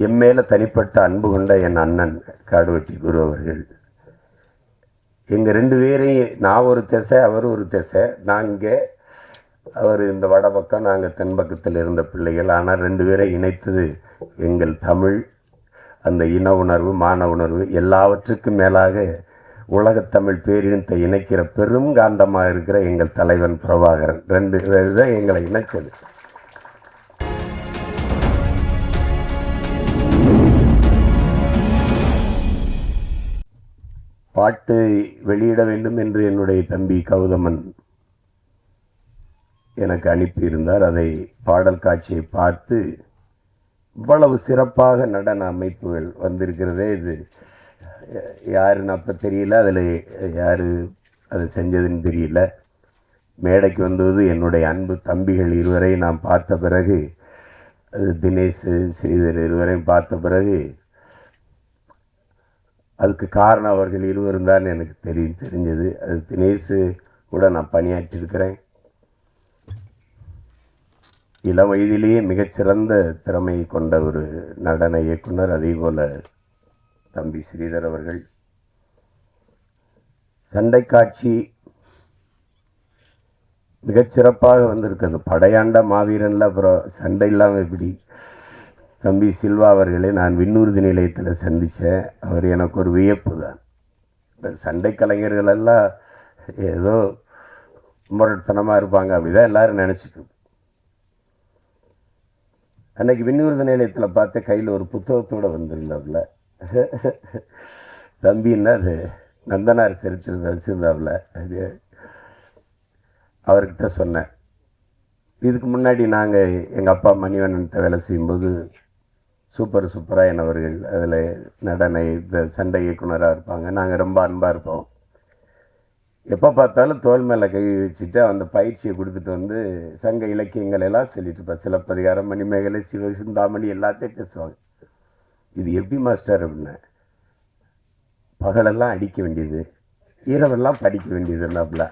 என் மேல தனிப்பட்ட அன்பு கொண்ட என் அண்ணன் காடுவெட்டி குரு அவர்கள். எங்கள் 2 பேரையும், நான் ஒரு திசை, அவர் ஒரு திசை. நாங்கள் அவர் இந்த வட பக்கம், நாங்கள் தென் பக்கத்தில் இருந்த பிள்ளைகள். ஆனால் 2 பேரை இணைத்தது எங்கள் தமிழ், அந்த இன உணர்வு, மான உணர்வு, எல்லாவற்றுக்கும் மேலாக உலகத்தமிழ் பேரினத்தை இணைக்கிற பெரும் காந்தமாக இருக்கிற எங்கள் தலைவன் பிரபாகரன். 2 பேர் தான் எங்களை இணைச்சது. பாட்டு வெளியிட வேண்டும் என்று என்னுடைய தம்பி கௌதமன் எனக்கு அனுப்பியிருந்தார். அதை பாடல் காட்சியை பார்த்து இவ்வளவு சிறப்பாக நடன அமைப்புகள் வந்திருக்கிறதே, இது யாருன்னு அப்போ தெரியல, அதில் யார் அதை செஞ்சதுன்னு தெரியல. மேடைக்கு வந்தது என்னுடைய அன்பு தம்பிகள் இருவரை நாம் பார்த்த பிறகு, தினேஷ் ஸ்ரீதர் இருவரையும் பார்த்த பிறகு, அதுக்கு காரணம் அவர்கள் இருவரும் தான் எனக்கு தெரிஞ்சது. அது தினேஷ் கூட நான் பணியாற்றியிருக்கிறேன். இளம் வயதிலேயே மிகச்சிறந்த திறமையை கொண்ட ஒரு நடன இயக்குனர். அதே போல தம்பி ஸ்ரீதர் அவர்கள். சண்டை காட்சி மிகச்சிறப்பாக வந்திருக்கிறது. படையாண்ட மாவீரன்ல அப்புறம் சண்டை இல்லாமல் எப்படி? தம்பி சில்வா அவர்களை நான் விண்ணூர்தி நிலையத்தில் சந்தித்தேன். அவர் எனக்கு ஒரு வியப்பு தான். சண்டை கலைஞர்கள் எல்லாம் ஏதோ முரட்டுத்தனமாக இருப்பாங்க, அப்படிதான் எல்லாரும் நினச்சிட்டு. அன்னைக்கு விண்ணூர்தி நிலையத்தில் பார்த்த கையில் ஒரு புத்தகத்தோடு வந்திருந்தாப்புல. தம்பின்னா அது நந்தனார் சரித்திரத்தை வச்சுருந்தாப்புல. அது அவர்கிட்ட சொன்னேன். இதுக்கு முன்னாடி நாங்கள் எங்கள் அப்பா மணிவண்ணன்ட்ட வேலை செய்யும்போது சூப்பராக என்னவர்கள் அதில் நடன இந்த சண்டை இயக்குனராக இருப்பாங்க. நாங்கள் ரொம்ப அன்பாக இருப்போம். எப்போ பார்த்தாலும் தோல் மேலே கை வச்சுட்டு அந்த பயிற்சியை கொடுத்துட்டு வந்து சங்க இலக்கியங்கள் எல்லாம் சொல்லிட்டு இருப்பேன். சிலப்பதிகாரம், மணிமேகலை, சிவசிந்தாமணி எல்லாத்தையும் பேசுவாங்க. இது எப்படி மாஸ்டர் அப்படின்னா, பகலெல்லாம் அடிக்க வேண்டியது, இரவெல்லாம் படிக்க வேண்டியதுன்னாப்புல.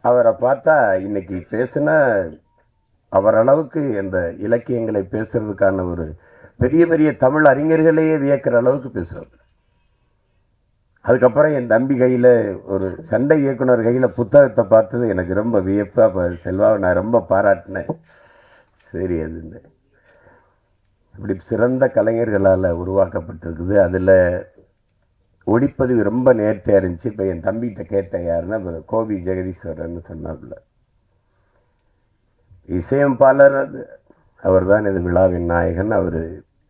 அவரை பார்த்தா இன்னைக்கு பேசுனா அவரளவுக்கு இந்த இலக்கியங்களை பேசுறதுக்கான ஒரு பெரிய பெரிய தமிழ் அறிஞர்களையே வியக்கிற அளவுக்கு பேசுவார். அதுக்கப்புறம் என் தம்பி கையில் ஒரு சண்டை இயக்குனர் கையில் புத்தகத்தை பார்த்தது எனக்கு ரொம்ப வியப்பு. அப்போ செல்வாவை நான் ரொம்ப பாராட்டினேன். சரி, அது இப்படி சிறந்த கலைஞர்களால் உருவாக்கப்பட்டிருக்குது. அதில் ஒளிப்பதிவு ரொம்ப நேர்த்தியாக இருந்துச்சு. இப்போ என் தம்பிகிட்ட கேட்டேன், யாருன்னா கோபி ஜெகதீஸ்வரர்னு சொன்னாப்புல. இசையமைப்பாளர் அவர் தான் இது விழாவின் நாயகன். அவர்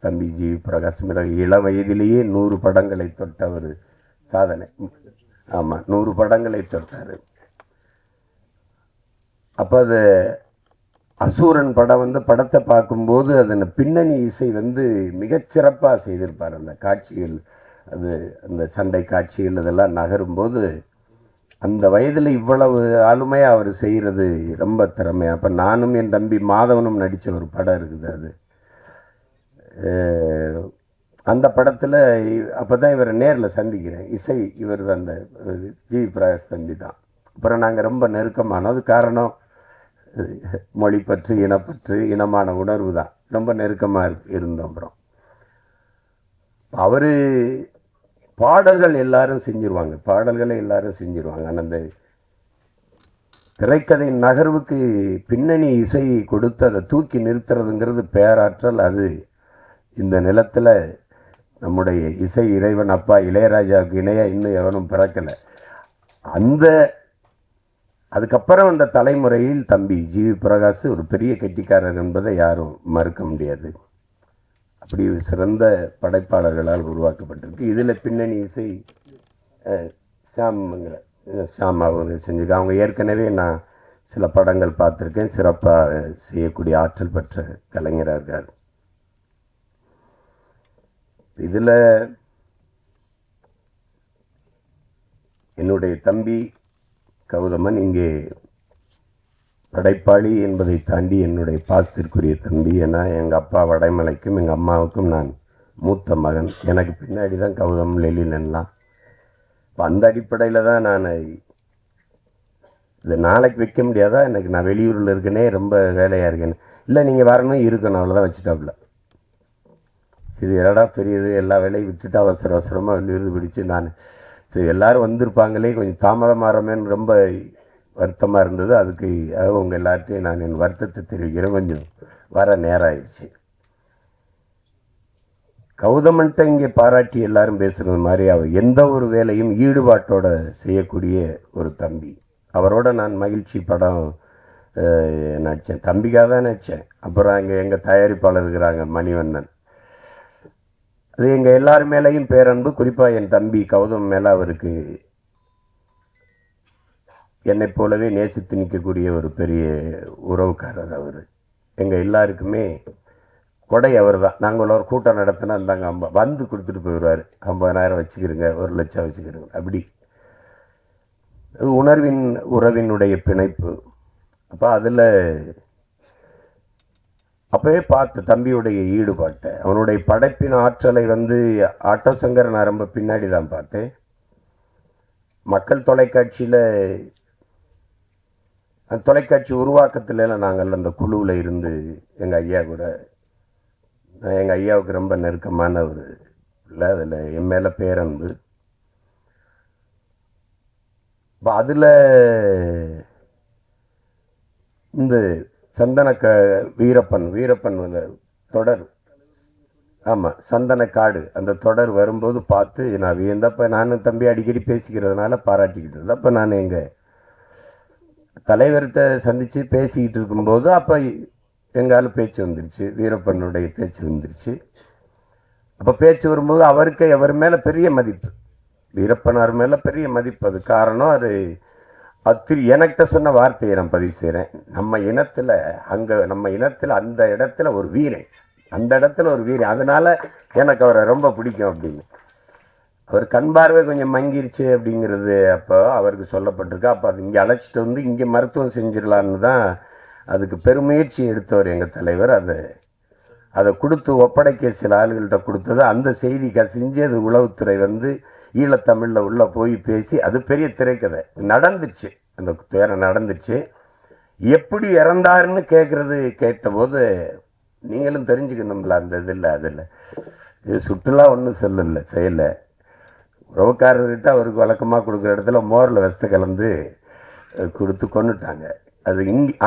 தம்பி ஜி பிரகாஷ் இளம் வயதிலேயே 100 படங்களை தொட்ட ஒரு சாதனை. ஆமாம், 100 படங்களை தொட்டார். அப்போ அது அசூரன் படம் படத்தை பார்க்கும்போது அதன் பின்னணி இசை மிகச்சிறப்பாக செய்திருப்பார். அந்த காட்சிகள், அது அந்த சண்டை காட்சிகள் இதெல்லாம் நகரும்போது அந்த வயதில் இவ்வளவு ஆளுமையாக அவர் செய்கிறது ரொம்ப திறமை. அப்போ நானும் என் தம்பி மாதவனும் நடித்த ஒரு படம் இருக்குது. அது அந்த படத்தில் அப்போ தான் இவரை நேரில் சந்திக்கிறேன். இசை இவர் தான், அந்த ஜி பிரகாஷ் தம்பி தான். அப்புறம் நாங்கள் ரொம்ப நெருக்கமானது காரணம் மொழிப்பற்று, இனப்பற்று, இனமான உணர்வு தான். ரொம்ப நெருக்கமாக இருந்தோம். அப்புறம் அவர் பாடல்கள் எல்லாரும் செஞ்சிருவாங்க, பாடல்களை எல்லாரும் செஞ்சிருவாங்க. ஆனால் அந்த திரைக்கதை நகர்வுக்கு பின்னணி இசை கொடுத்து அதை தூக்கி நிறுத்துறதுங்கிறது பேராற்றல். அது இந்த நிலத்தில் நம்முடைய இசை இறைவன் அப்பா இளையராஜாவுக்கு இணையாக இன்னும் எவனும் பிறக்கலை. அதுக்கப்புறம் அந்த தலைமுறையில் தம்பி ஜி பிரகாஷ் ஒரு பெரிய கெட்டிக்காரர் என்பதை யாரும் மறுக்க முடியாது. அப்படி சிறந்த படைப்பாளர்களால் உருவாக்கப்பட்டிருக்கு. இதில் பின்னணி இசை ஷாம் அவங்க செஞ்சுருக்காங்க. அவங்க ஏற்கனவே நான் சில படங்கள் பார்த்துருக்கேன். சிறப்பாக செய்யக்கூடிய ஆற்றல் பெற்ற கலைஞராக இருக்கார். இதில் என்னுடைய தம்பி கௌதமன் இங்கே படைப்பாளி என்பதை தாண்டி என்னுடைய பாசத்திற்குரிய தம்பி. ஏன்னா எங்கள் அப்பா வடைமலைக்கும் எங்கள் அம்மாவுக்கும் நான் மூத்த மகன். எனக்கு பின்னாடி தான் கௌதம், லெலினெல்லாம். இப்போ அந்த அடிப்படையில் தான் நான் இது நாளைக்கு வைக்க முடியாதா, எனக்கு நான் வெளியூரில் இருக்கேனே, ரொம்ப வேலையாக இருக்கேன்னு. இல்லை, நீங்கள் வரணும் இருக்கணும், அவ்வளோதான் வச்சுட்டாப்புல. இது என்னடா பெரியது, எல்லா வேலையும் விட்டுட்டு அவசர அவசரமாக விருது பிடிச்சு நான் எல்லாரும் வந்திருப்பாங்களே, கொஞ்சம் தாமதமாகறமேன்னு ரொம்ப வருத்தமாக இருந்தது. அதுக்கு உங்கள் எல்லார்ட்டையும் நான் என் வருத்தத்தை தெரிவிக்கிறேன். கொஞ்சம் வர நேரம் ஆயிடுச்சு. கௌதமன்ட்ட இங்கே பாராட்டி எல்லாரும் பேசுறது மாதிரி அவர் எந்த ஒரு வேலையும் ஈடுபாட்டோட செய்யக்கூடிய ஒரு தம்பி. அவரோட நான் மகிழ்ச்சி படம் நடித்தேன், தம்பிக்காக தான் நடித்தேன். அப்புறம் அங்கே எங்கள் தயாரிப்பாளர் இருக்கிறாங்க மணிவண்ணன், அது எங்கள் எல்லார் மேலேயும் பேரன்பு. குறிப்பாக என் தம்பி கௌதம் மேலே அவருக்கு என்னை போலவே நேசித்து நிற்கக்கூடிய ஒரு பெரிய உறவுக்காரர் அவர். எங்கள் எல்லாருக்குமே கொடை அவர் தான். நாங்கள் ஒரு கூட்டம் நடத்தினா இருந்தாங்க வந்து கொடுத்துட்டு போயிடுவார். 50,000 வச்சுக்கிறோங்க, 1,00,000 வச்சுக்கிறோங்க. அப்படி அது உறவினுடைய பிணைப்பு. அப்போ அதில் அப்பவே பார்த்து தம்பியுடைய ஈடுபாட்டை, அவனுடைய படைப்பின் ஆற்றலை ஆட்டோ சங்கரை நான் ரொம்ப பின்னாடி தான் பார்த்தேன். மக்கள் தொலைக்காட்சியில் தொலைக்காட்சி உருவாக்கத்துல நாங்கள் அந்த குழுவில் இருந்து எங்கள் ஐயா கூட, எங்கள் ஐயாவுக்கு ரொம்ப நெருக்கமான ஒரு இல்லை, அதில் என் மேலே பேரன்பு. அதில் இந்த வீரப்பன் தொடர், ஆமாம் சந்தனக்காடு, அந்த தொடர் வரும்போது பார்த்து நான் வியந்தப்போ, நானும் தம்பி அடிக்கடி பேசிக்கிறதுனால பாராட்டிக்கிட்டு இருந்தேன். அப்போ நான் எங்கள் தலைவர்கிட்ட சந்தித்து பேசிக்கிட்டு இருக்கும்போது அப்போ எங்காலும் பேச்சு வந்துருச்சு, வீரப்பனுடைய பேச்சு வந்துருச்சு. அப்போ பேச்சு வரும்போது அவருக்கு அவர் மேலே பெரிய மதிப்பு, வீரப்பனார் மேலே பெரிய மதிப்பு. அது காரணம் அது எனக்கிட்ட சொன்ன வார்த்தையை நான் பதிவு செய்கிறேன். நம்ம இனத்தில் அந்த இடத்துல ஒரு வீரன், அதனால எனக்கு அவரை ரொம்ப பிடிக்கும் அப்படின்னு. அவர் கண் பார்வை கொஞ்சம் மங்கிருச்சு அப்படிங்கிறது அப்போ அவருக்கு சொல்லப்பட்டிருக்கு. அப்போ அது இங்கே அழைச்சிட்டு இங்கே மருத்துவம் செஞ்சிடலான்னு தான் அதுக்கு பெருமுயற்சி எடுத்தவர் எங்கள் தலைவர். அதை கொடுத்து ஒப்படைக்க சில ஆளுகள்கிட்ட கொடுத்தது. அந்த செய்தி கசிஞ்சு அது உளவுத்துறை ஈழத்தமிழில் உள்ள போய் பேசி அது பெரிய திரைக்கதை நடந்துச்சு. அந்த துயரம் நடந்துச்சு. எப்படி இறந்தாருன்னு கேட்டபோது நீங்களும் தெரிஞ்சுக்கணும்ல, அந்த அதில் இது சுற்றுலா ஒன்றும் செய்யலை. உறவுக்காரர்கிட்ட அவருக்கு வழக்கமாக கொடுக்குற இடத்துல மோரில் விஷத்தை கலந்து கொடுத்து கொண்டுட்டாங்க. அது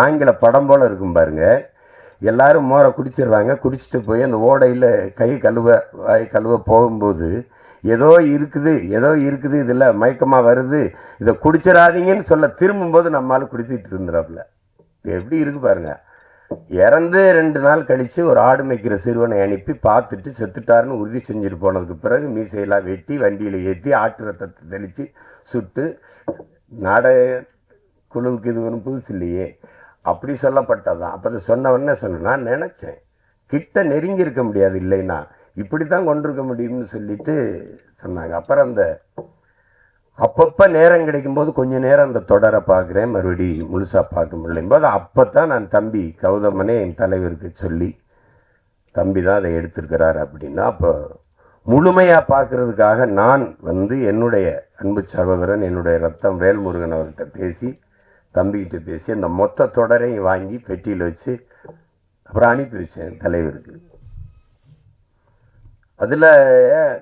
ஆங்கில படம் போல் இருக்கும் பாருங்க. எல்லாரும் மோரை குடிச்சிடுறாங்க. குடிச்சிட்டு போய் அந்த ஓடையில் வாய் கழுவ போகும்போது ஏதோ இருக்குது இதில் மயக்கமாக வருது, இதை குடிச்சிடாதீங்கன்னு சொல்ல திரும்பும்போது நம்மளால குடிச்சிட்டு இருந்துறாப்புல. எப்படி இருக்கு பாருங்க. இறந்து 2 நாள் கழித்து ஒரு ஆடு மேய்க்கிற சிறுவனை அனுப்பி பார்த்துட்டு செத்துட்டாருன்னு உறுதி செஞ்சுட்டு போனதுக்கு பிறகு மீசையெல்லாம் வெட்டி வண்டியில் ஏற்றி ஆட்டு ரத்தத்தை தெளித்து சுட்டு, நாடக குழுவுக்கு இது ஒன்றும் புதுசு இல்லையே அப்படி சொல்லப்பட்டதான். அப்போ அது சொன்னவொன்னே நான் நினச்சேன், கிட்ட நெருங்கி இருக்க முடியாது, இல்லைன்னா இப்படித்தான் கொண்டிருக்க முடியும்னு சொல்லிட்டு சொன்னாங்க. அப்புறம் அப்பப்போ நேரம் கிடைக்கும்போது கொஞ்ச நேரம் அந்த தொடரை பார்க்குறேன், மறுபடி முழுசாக பார்க்க முடியும்போது அப்போ தான் நான் தம்பி கௌதமனே என் தலைவருக்கு சொல்லி, தம்பி தான் அதை எடுத்திருக்கிறார் அப்படின்னா, அப்போ முழுமையாக பார்க்கறதுக்காக நான் என்னுடைய அன்பு சகோதரன், என்னுடைய ரத்தம் வேல்முருகன் அவர்கிட்ட பேசி, தம்பிக்கிட்ட பேசி அந்த மொத்த தொடரையும் வாங்கி பெட்டியில் வச்சு அப்புறம் அனுப்பி வச்சேன் தலைவருக்கு. அதில்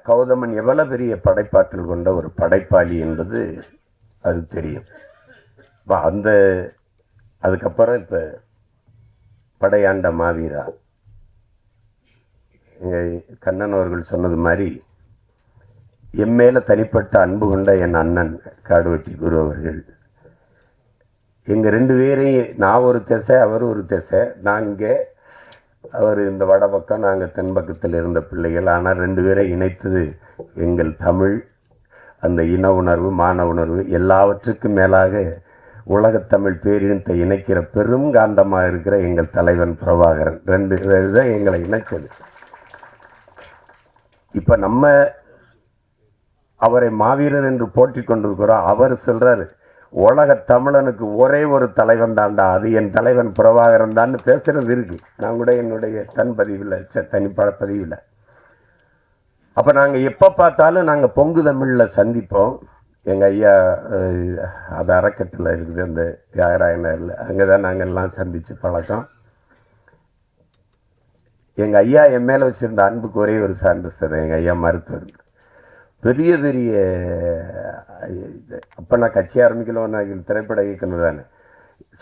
கௌதமன் எவ்வளோ பெரிய படைப்பாற்றல் கொண்ட ஒரு படைப்பாளி என்பது அது தெரியும். அதுக்கப்புறம் இப்போ படையாண்ட மாவீரா, எங்கள் கண்ணன் அவர்கள் சொன்னது மாதிரி என் மேலே தனிப்பட்ட அன்பு கொண்ட என் அண்ணன் காடுவெட்டி குரு அவர்கள், எங்கள் 2 பேரையும், நான் ஒரு திசை அவர் ஒரு திசை, நாங்கள் அவர் இந்த வட பக்கம், நாங்கள் தென் பக்கத்தில் இருந்த பிள்ளைகள். ஆனால் 2 பேரை இணைத்தது எங்கள் தமிழ், அந்த இன உணர்வு, மான உணர்வு, எல்லாவற்றுக்கும் மேலாக உலகத்தமிழ் பேரினத்தை இணைக்கிற பெரும் காந்தமாக இருக்கிற எங்கள் தலைவன் பிரபாகரன். 2 பேர் தான் எங்களை இணைச்சது. இப்போ நம்ம அவரை மாவீரர் என்று போற்றி கொண்டிருக்கிறோம். அவர் சொல்றாரு, உலக தமிழனுக்கு ஒரே ஒரு தலைவன் தான்டா, அது என் தலைவன் பிரபாகரன் தான் பேசுறது இருக்கு. நான் கூட என்னுடைய தனிப்பட பதிவில். அப்போ நாங்கள் எப்போ பார்த்தாலும் நாங்கள் பொங்கு தமிழில் சந்திப்போம். எங்கள் ஐயா அது அறக்கட்டில் இருக்குது, அந்த தியாகராய நகரில், அங்கே தான் நாங்கள் எல்லாம் சந்தித்து பழக்கம். எங்கள் ஐயா என் மேலே வச்சுருந்த அன்புக்கு ஒரே ஒரு சான்று சார். எங்கள் ஐயா மருத்துவர், பெரிய பெரிய அப்போ நான் கட்சி ஆரம்பிக்கலன்னு திரைப்பட இயக்குனர் தானே,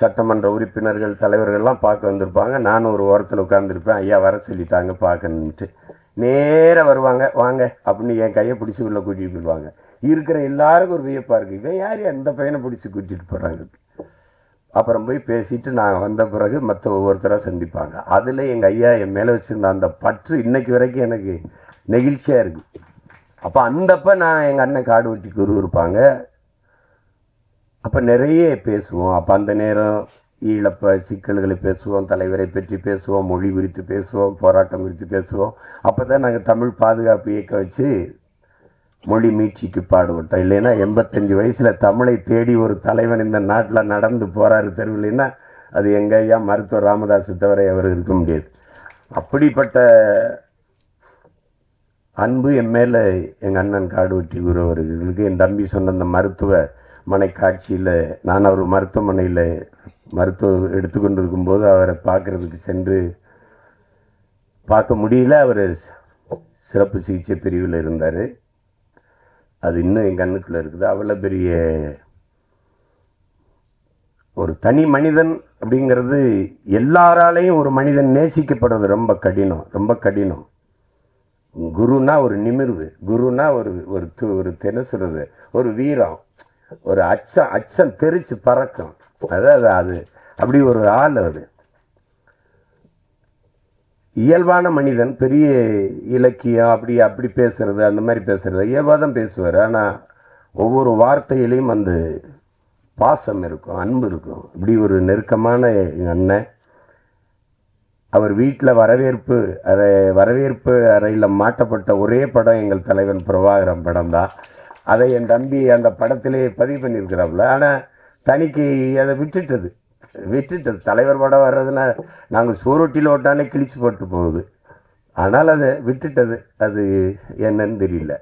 சட்டமன்ற உறுப்பினர்கள் தலைவர்கள்லாம் பார்க்க வந்திருப்பாங்க. நானும் ஒரு ஓரத்தில் உட்காந்துருப்பேன். ஐயா வர சொல்லிட்டாங்க பார்க்கணுன்ட்டு. நேராக வருவாங்க, வாங்க அப்படின்னு என் கையை பிடிச்சி உள்ள கூட்டிகிட்டு போயிடுவாங்க. இருக்கிற எல்லாருக்கும் ஒரு வியப்பாக இருக்குது, இவன் யார் அந்த பையனை பிடிச்சி கூட்டிகிட்டு போகிறாங்க. அப்புறம் போய் பேசிட்டு நான் வந்த பிறகு மற்ற ஒவ்வொருத்தராக சந்திப்பாங்க. அதில் எங்கள் ஐயா என் மேலே வச்சுருந்த அந்த பற்று இன்னைக்கு வரைக்கும் எனக்கு நெகிழ்ச்சியாக இருக்குது. அப்போ அந்தப்போ நான் எங்கள் அண்ணன் காடு வெட்டி குரு இருப்பாங்க. அப்போ நிறைய பேசுவோம். அப்போ அந்த நேரம் ஈழப்ப சிக்கல்களை பேசுவோம், தலைவரை பற்றி பேசுவோம், மொழி குறித்து பேசுவோம், போராட்டம் குறித்து பேசுவோம். அப்போ தான் நாங்கள் தமிழ் பாதுகாப்பு இயக்க வச்சு மொழி மீட்சிக்கு பாடுபட்டோம். இல்லைன்னா 85 வயசில் தமிழை தேடி ஒரு தலைவன் இந்த நாட்டில் நடந்து போகிறாரு தெருவில்லைன்னா அது எங்கள் ஐயா மருத்துவர் ராமதாஸ் தவிர அவர் இருக்க முடியாது. அப்படிப்பட்ட அன்பு என் மேலே எங்கள் அண்ணன் காடுவெட்டி குரு அவர்களுக்கு. என் தம்பி சொன்ன அந்த மருத்துவமனை காட்சியில் நான் அவர் மருத்துவமனையில் மருத்துவம் எடுத்துக்கொண்டு இருக்கும்போது அவரை பார்க்குறதுக்கு சென்று பார்க்க முடியல. அவர் சிறப்பு சிகிச்சை பிரிவில் இருந்தார். அது இன்னும் என் கண்ணுக்குள்ளே இருக்குது. அவ்வளோ பெரிய ஒரு தனி மனிதன் அப்படிங்கிறது, எல்லாராலையும் ஒரு மனிதன் நேசிக்கப்படுறது ரொம்ப கடினம், ரொம்ப கடினம். குருனா ஒரு நிமிர்வு, குருனா ஒரு தினசுறது, ஒரு வீரம், ஒரு அச்சம் தெரிச்சு பறக்கும். அதாவது அது அப்படி ஒரு ஆள். அது இயல்பான மனிதன், பெரிய இலக்கியம் அப்படி பேசுறது, அந்த மாதிரி பேசுறது இயல்பாக தான் பேசுவார். ஆனால் ஒவ்வொரு வார்த்தையிலையும் அந்த பாசம் இருக்கும், அன்பு இருக்கும். இப்படி ஒரு நெருக்கமான அண்ணன். அவர் வீட்டில் வரவேற்பு அறையில் மாட்டப்பட்ட ஒரே படம் எங்கள் தலைவன் பிரபாகரன் படம் தான். அதை என் தம்பி அந்த படத்திலே பதிவு பண்ணியிருக்கிறாப்புல. ஆனால் தனிக்கு அதை விட்டுட்டது. தலைவர் படம் வர்றதுன்னா நாங்கள் சோரொட்டியில் ஓட்டானே கிழிச்சு போட்டு போகுது. ஆனால் அதை விட்டுட்டது. அது என்னன்னு தெரியல.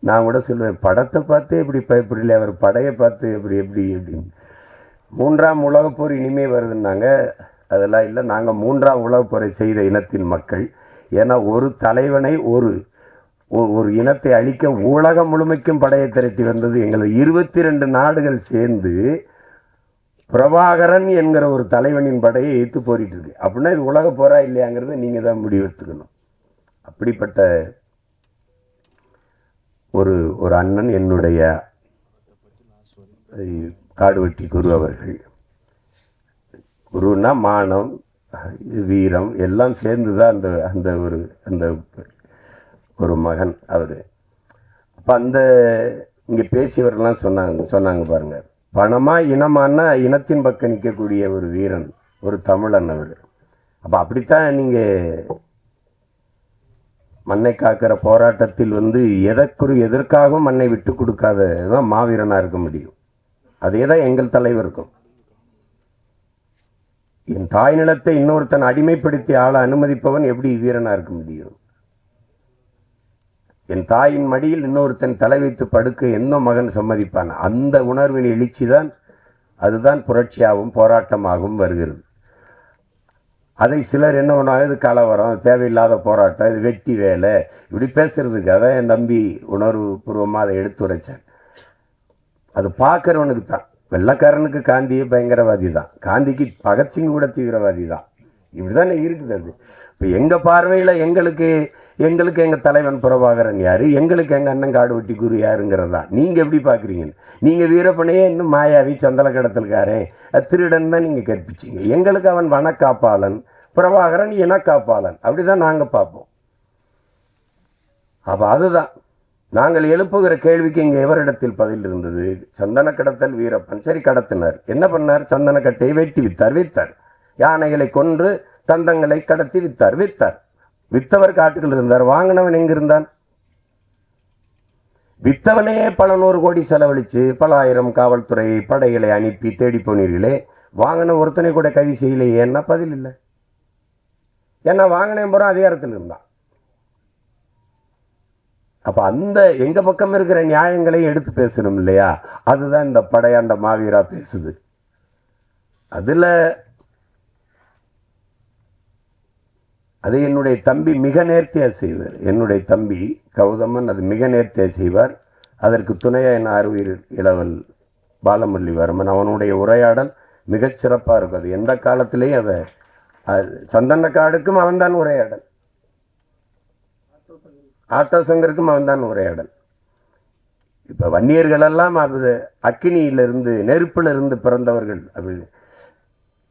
நான் கூட சொல்லுவேன், படத்தை பார்த்து எப்படி பயப்படல, அவர் படையை பார்த்து எப்படி அப்படின்னு. 3ஆம் உலகப்போர் இனிமே வருதுன்னாங்க. அதெல்லாம் இல்லை, நாங்கள் 3ஆம் உலகப்போரை செய்த இனத்தின் மக்கள். ஏன்னா ஒரு தலைவனை ஒரு இனத்தை அழிக்க உலகம் முழுமைக்கும் படையை திரட்டி வந்தது எங்களது 22 நாடுகள் சேர்ந்து பிரபாகரன் என்கிற ஒரு தலைவனின் படையை எதிர்த்து போரிட்டு இருக்கு. அப்படின்னா இது உலக போரா இல்லையாங்கிறத நீங்கள் தான் முடிவெடுத்துக்கணும். அப்படிப்பட்ட ஒரு அண்ணன் என்னுடைய காடுவெட்டி குரு அவர்கள். குருன்னா மானம், வீரம் எல்லாம் சேர்ந்துதான் அந்த ஒரு மகன் அவர். அப்போ இங்கே பேசியவர்கள்லாம் சொன்னாங்க பாருங்க, பணமா இனமானா இனத்தின் பக்கம் நிற்கக்கூடிய ஒரு வீரன், ஒரு தமிழன் அவர். அப்போ அப்படித்தான் நீங்கள் மண்ணை காக்கிற போராட்டத்தில் எதற்காகவும் மண்ணை விட்டு கொடுக்காததான் மாவீரனாக இருக்க முடியும். அதே தான் எங்கள் தலைவருக்கும். என் தாய் நிலத்தை இன்னொருத்தன் அடிமைப்படுத்தி ஆள அனுமதிப்பவன் எப்படி வீரனாக இருக்க முடியும்? என் தாயின் மடியில் இன்னொருத்தன் தலை வைத்து படுக்க எந்த மகன் சம்மதிப்பான்? அந்த உணர்வின் எழுச்சி தான், அதுதான் புரட்சியாகவும் போராட்டமாகவும் வருகிறது. அதை சிலர் என்ன பண்ணுவாங்க, இது கலவரம், தேவையில்லாத போராட்டம், இது வெட்டி வேலை, இப்படி பேசுறதுக்கு. அதான் என் தம்பி உணர்வு பூர்வமாக அதை எடுத்துரைச்சேன். அது பார்க்குறவனுக்கு தான். வெள்ளக்காரனுக்கு காந்தியே பயங்கரவாதி தான், காந்திக்கு பகத்சிங் கூட தீவிரவாதி தான். இப்படிதானே இருக்குது அது. இப்போ எங்கள் பார்வையில் எங்களுக்கு எங்கள் தலைவன் பிரபாகரன் யார், எங்களுக்கு எங்கள் அண்ணன் காடுவெட்டி குரு யாருங்கிறதா. நீங்கள் எப்படி பார்க்குறீங்க? நீங்கள் வீரப்பனையே இன்னும் மாயாவி, சந்தல கடத்தல்காரன், திருடன் தான் நீங்கள் கற்பிச்சிங்க. எங்களுக்கு அவன் வனக்காப்பாளன், பிரபாகரன் இனக்காப்பாளன். அப்படி தான் நாங்கள் பார்ப்போம். அப்போ அதுதான் நாங்கள் எழுப்புகிற கேள்விக்கு இங்கே எவரிடத்தில் பதில் இருந்தது? சந்தன கடத்தல் வீரப்பன், சரி கடத்தினார், என்ன பண்ணார்? சந்தன கட்டையை வெட்டி வித்தார். யானைகளை கொன்று தந்தங்களை கடத்தி வித்தார். வித்தவர் காட்டுகள் இருந்தார், வாங்கினவன் எங்கிருந்தான்? வித்தவனையே பல 100 கோடி செலவழித்து பல ஆயிரம் காவல்துறை படைகளை அனுப்பி தேடி போனீர்களே, வாங்கின ஒருத்தனை கூட கைது செய்யலையே. என்ன பதில் இல்லை? ஏன்னா வாங்கினேன் போற அதிகாரத்தில் இருந்தான். அப்ப எங்க பக்கம் இருக்கிற நியாயங்களை எடுத்து பேசணும் இல்லையா? அதுதான் இந்த படையாண்ட மாவீரா பேசுது. அதுல அதை என்னுடைய தம்பி மிக நேர்த்தியாக செய்வார். என்னுடைய தம்பி கௌதமன் அது மிக நேர்த்தியாக செய்வார். அதற்கு துணையாக என் ஆர்வீர் இளவல் பாலமுரளிவர்மன், அவனுடைய உரையாடல் மிகச்சிறப்பாக இருக்கும். அது எந்த காலத்திலேயும் அதை சந்தனக்காடுக்கும் அவன்தான் உரையாடல், ஆட்டோ சங்கருக்கும் அவன்தான் உரையாடல். இப்போ வன்னியர்களெல்லாம் அது அக்கினியிலிருந்து நெருப்பிலிருந்து பிறந்தவர்கள். அப்படி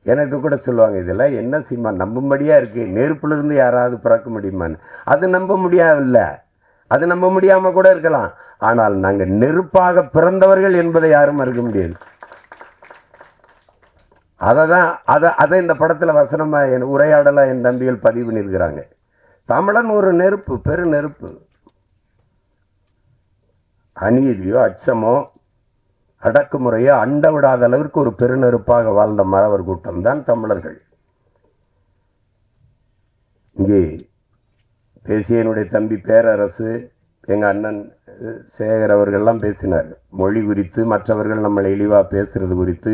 எனக்கு கூட சொல்லுவாங்க, இதெல்லாம் என்ன சினிமா நம்பும்படியாக இருக்குது, நெருப்பிலிருந்து யாராவது பிறக்க முடியுமான்னு. அது நம்ப முடியாதில்ல, அது நம்ப முடியாமல் கூட இருக்கலாம். ஆனால் நாங்கள் நெருப்பாக பிறந்தவர்கள் என்பதை யாரும் மறுக்க முடியாது. அதை இந்த படத்தில் வசனமாக என் உரையாடலாக என் தம்பிகள் பதிவு பண்ணியிருக்கிறாங்க. தமிழன் ஒரு நெருப்பு, பெரு நெருப்பு. அநீதியோ அச்சமோ அடக்குமுறையோ அண்ட விடாத அளவிற்கு ஒரு பெருநெருப்பாக வாழ்ந்த மறவர் கூட்டம் தான் தமிழர்கள். இங்கே பேசிய என்னுடைய தம்பி பேரரசு, எங்கள் அண்ணன் சேகர் அவர்கள்லாம் பேசினார் மொழி குறித்து. மற்றவர்கள் நம்மளை இழிவாக பேசுறது குறித்து,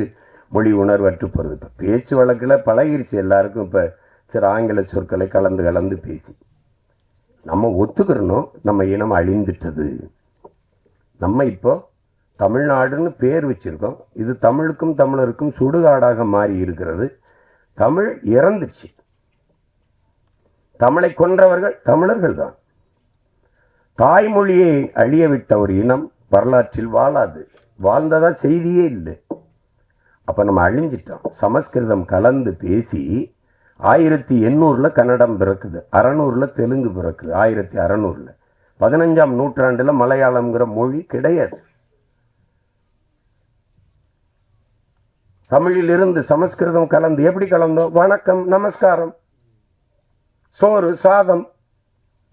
மொழி உணர்வற்று போகிறது. இப்போ பேச்சு வழக்கில் பழகிருச்சு எல்லாருக்கும். இப்போ சரி ஆங்கில சொற்களை கலந்து பேசி நம்ம ஒத்துக்கிறணும், நம்ம இனம் அழிந்துட்டது. நம்ம இப்போ தமிழ்நாடுன்னு பேர் வச்சிருக்கோம். இது தமிழுக்கும் தமிழருக்கும் சுடுகாடாக மாறி இருக்கிறது. தமிழ் இறந்துச்சு. தமிழை கொன்றவர்கள் தமிழர்கள் தான். தாய்மொழியை அழிய விட்ட ஒரு இனம் வரலாற்றில் வாழாது. வாழ்ந்ததா செய்தியே இல்லை. அப்போ நம்ம அழிஞ்சிட்டோம். சமஸ்கிருதம் கலந்து பேசி 1800 கன்னடம் பிறக்குது, 600 தெலுங்கு பிறக்குது, 1600 15ஆம் நூற்றாண்டில் மலையாளம்ங்கிற மொழி கிடையாது. தமிழிலிருந்து சமஸ்கிருதம் கலந்து எப்படி கலந்தோம்? வணக்கம், நமஸ்காரம், சோறு, சாதம்,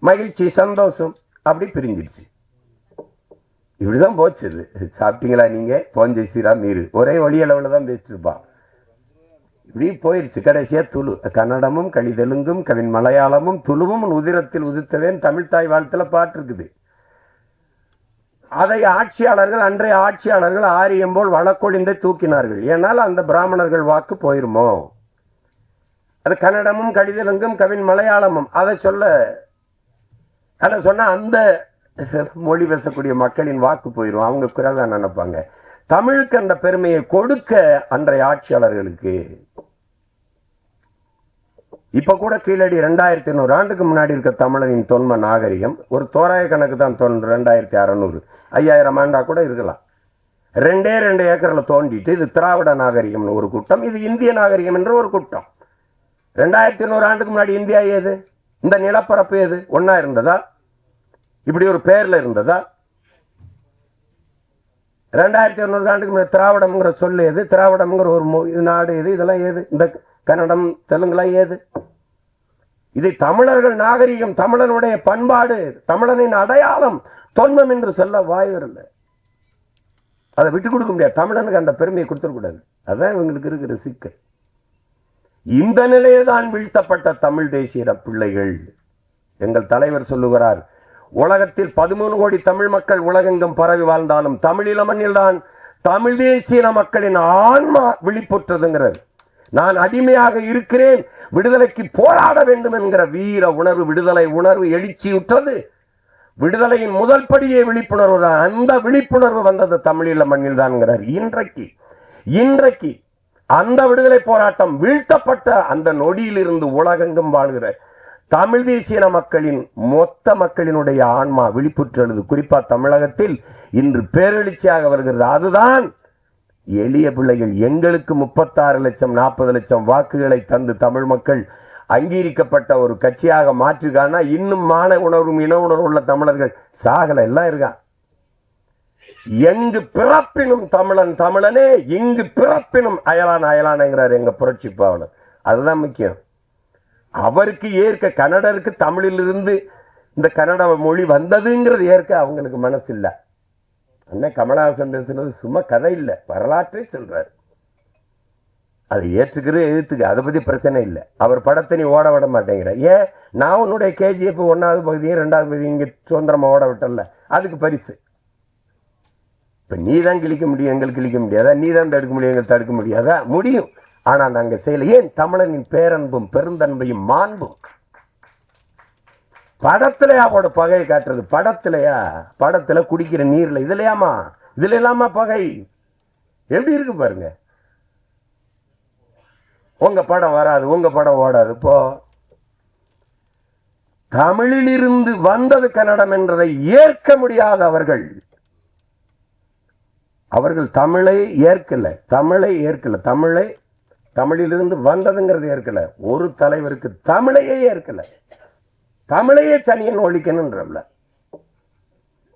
மகிழ்ச்சி, சந்தோஷம், அப்படி பிரிஞ்சிருச்சு. இப்படிதான் போச்சு. இது சாப்பிட்டீங்களா நீங்க, போஞ்சை சீரா மீறு, ஒரே ஒளி அளவில் தான் பேசிட்டு இருப்பான். இப்படி போயிருச்சு. கடைசியா துளு, கன்னடமும் கலிதெலுங்கும் கவின் மலையாளமும் துளுவும் உதிரத்தில் உதித்தவேன் தமிழ்தாய் வாழ்த்துல பாட்டு இருக்குது. அதை ஆட்சியாளர்கள், அன்றைய ஆட்சியாளர்கள் ஆரியம் போல் வழக்கொழிந்தை தூக்கினார்கள். ஏனால் அந்த பிராமணர்கள் வாக்கு போயிருமோ. அது கன்னடமும் கலிதெலுங்கும் கவின் மலையாளமும் அதை சொன்னா அந்த மொழி பேசக்கூடிய மக்களின் வாக்கு போயிடும், அவங்க குறைவா நினைப்பாங்க. தமிழுக்கு அந்த பெருமையை கொடுக்க அன்றைய ஆட்சியாளர்களுக்கு இப்ப கூட கீழடி 2500 ஆண்டுக்கு முன்னாடி இருக்க தமிழனின் தொன்ம நாகரிகம் ஒரு தோராய கணக்கு தான். 2600 5000 ஆண்டா கூட இருக்கலாம். 2 ஏக்கர்ல தோண்டிட்டு இது திராவிட நாகரிகம்னு ஒரு கூட்டம், இது இந்திய நாகரிகம் என்ற ஒரு கூட்டம். 2500 ஆண்டுக்கு முன்னாடி இந்தியா ஏது? இந்த நிலப்பரப்பு ஏது? ஒன்னா இருந்ததா? இப்படி ஒரு பேர்ல இருந்ததா? 2200 ஆண்டுக்கு முன்னாடி திராவிடம்ங்கிற சொல்லு ஏது? திராவிடம்ங்கிற ஒரு நாடு ஏது? இதெல்லாம் ஏது? இந்த கன்னடம் தெலுங்குலாம் ஏது? இதை தமிழர்கள் நாகரிகம், தமிழனுடைய பண்பாடு, தமிழனின் அடையாளம், தொன்மம் என்று சொல்ல வாய் வரல. அதை விட்டு கொடுக்க முடியாது. தமிழனுக்கு அந்த பெருமையை கொடுத்துடக்கூடாது. அதான் இவங்களுக்கு இருக்கிற சிக்கல். இந்த நிலையில்தான் வீழ்த்தப்பட்ட தமிழ் தேசிய பிள்ளைகள். எங்கள் தலைவர் சொல்லுகிறார், உலகத்தில் 13 கோடி தமிழ் மக்கள் உலகெங்கும் பரவி வாழ்ந்தாலும் தமிழீழ மண்ணில்தான் தமிழ் தேசிய மக்களின் ஆன்மா விழிப்புற்றதுங்கிறது. நான் அடிமையாக இருக்கிறேன், விடுதலைக்கு போராட வேண்டும் என்கிற வீர உணர்வு, விடுதலை உணர்வு எழுச்சியுற்றது. விடுதலையின் முதல் படியே விழிப்புணர்வு தான். அந்த விழிப்புணர்வு வந்தது தமிழீழ மண்ணில் தான். இன்றைக்கு அந்த விடுதலை போராட்டம் வீழ்த்தப்பட்ட அந்த நொடியிலிருந்து உலகெங்கும் வாழ்கிற தமிழ் தேசிய மக்களின் மொத்த மக்களினுடைய ஆன்மா விழிப்புற்றது. குறிப்பா தமிழகத்தில் இன்று பேரெழுச்சியாக வருகிறது. அதுதான் எளிய பிள்ளைகள். எங்களுக்கு 36 லட்சம் 40 லட்சம் வாக்குகளை தந்து தமிழ் மக்கள் அங்கீகரிக்கப்பட்ட ஒரு கட்சியாக மாற்றுகானா இன்னும் மான உணர்வும் இன உணர்வு உள்ள தமிழர்கள் சாகல எல்லாம் இருக்கான். எங்கு பிறப்பினும் தமிழன் தமிழனே, இங்கு பிறப்பினும் அயலான் அயலானுங்கிறார் எங்க புரட்சி பாவலர். அதுதான் முக்கியம். அவருக்கு ஏற்க, கன்னடருக்கு தமிழிலிருந்து இந்த கன்னட மொழி வந்ததுங்கிறது ஏற்க அவங்களுக்கு மனசு இல்லை. அண்ணன் கமலஹாசன் பேசுனது சும்மா கதை இல்லை, வரலாற்றை சொல்றாரு. அதை ஏற்றுக்கிறது எதிர்த்துக்கு, அதை பத்தி பிரச்சனை இல்லை. அவர் படத்தை நீ ஓட விட மாட்டேங்கிற. ஏன்? நான் உன்னுடைய கேஜிஎஃப் 1வது பகுதியும் 2வது பகுதியும் இங்க சுதந்திரமா ஓட விட்டல, அதுக்கு பரிசு. இப்ப நீ தான் கிழிக்க முடியும், எங்களுக்கு கிழிக்க முடியாதா? நீ தான் தடுக்க முடியும், எங்களுக்கு தடுக்க முடியாதா? முடியும். ஆனா நாங்க செய்யல. ஏன்? தமிழனின் பேரன்பும் பெருந்தன்மையும் மாண்பும் படத்துலயா அவட பகையை காட்டுறது? படத்துலயா? படத்துல குடிக்கிற நீர்ல இதுலயாமா? இதுல இல்லாமா பகை? எப்படி இருக்கு பாருங்க. உங்க படம் வராது, உங்க படம் ஓடாது. இப்போ தமிழில் இருந்து வந்தது கன்னடம் என்றதை ஏற்க முடியாத அவர்கள் தமிழை ஏற்கல. தமிழிலிருந்து வந்ததுங்கிறது ஏற்கல. ஒரு தலைவருக்கு தமிழையே ஏற்கல. தமிழையே சனியன் ஒழிக்கணும்ன்றல.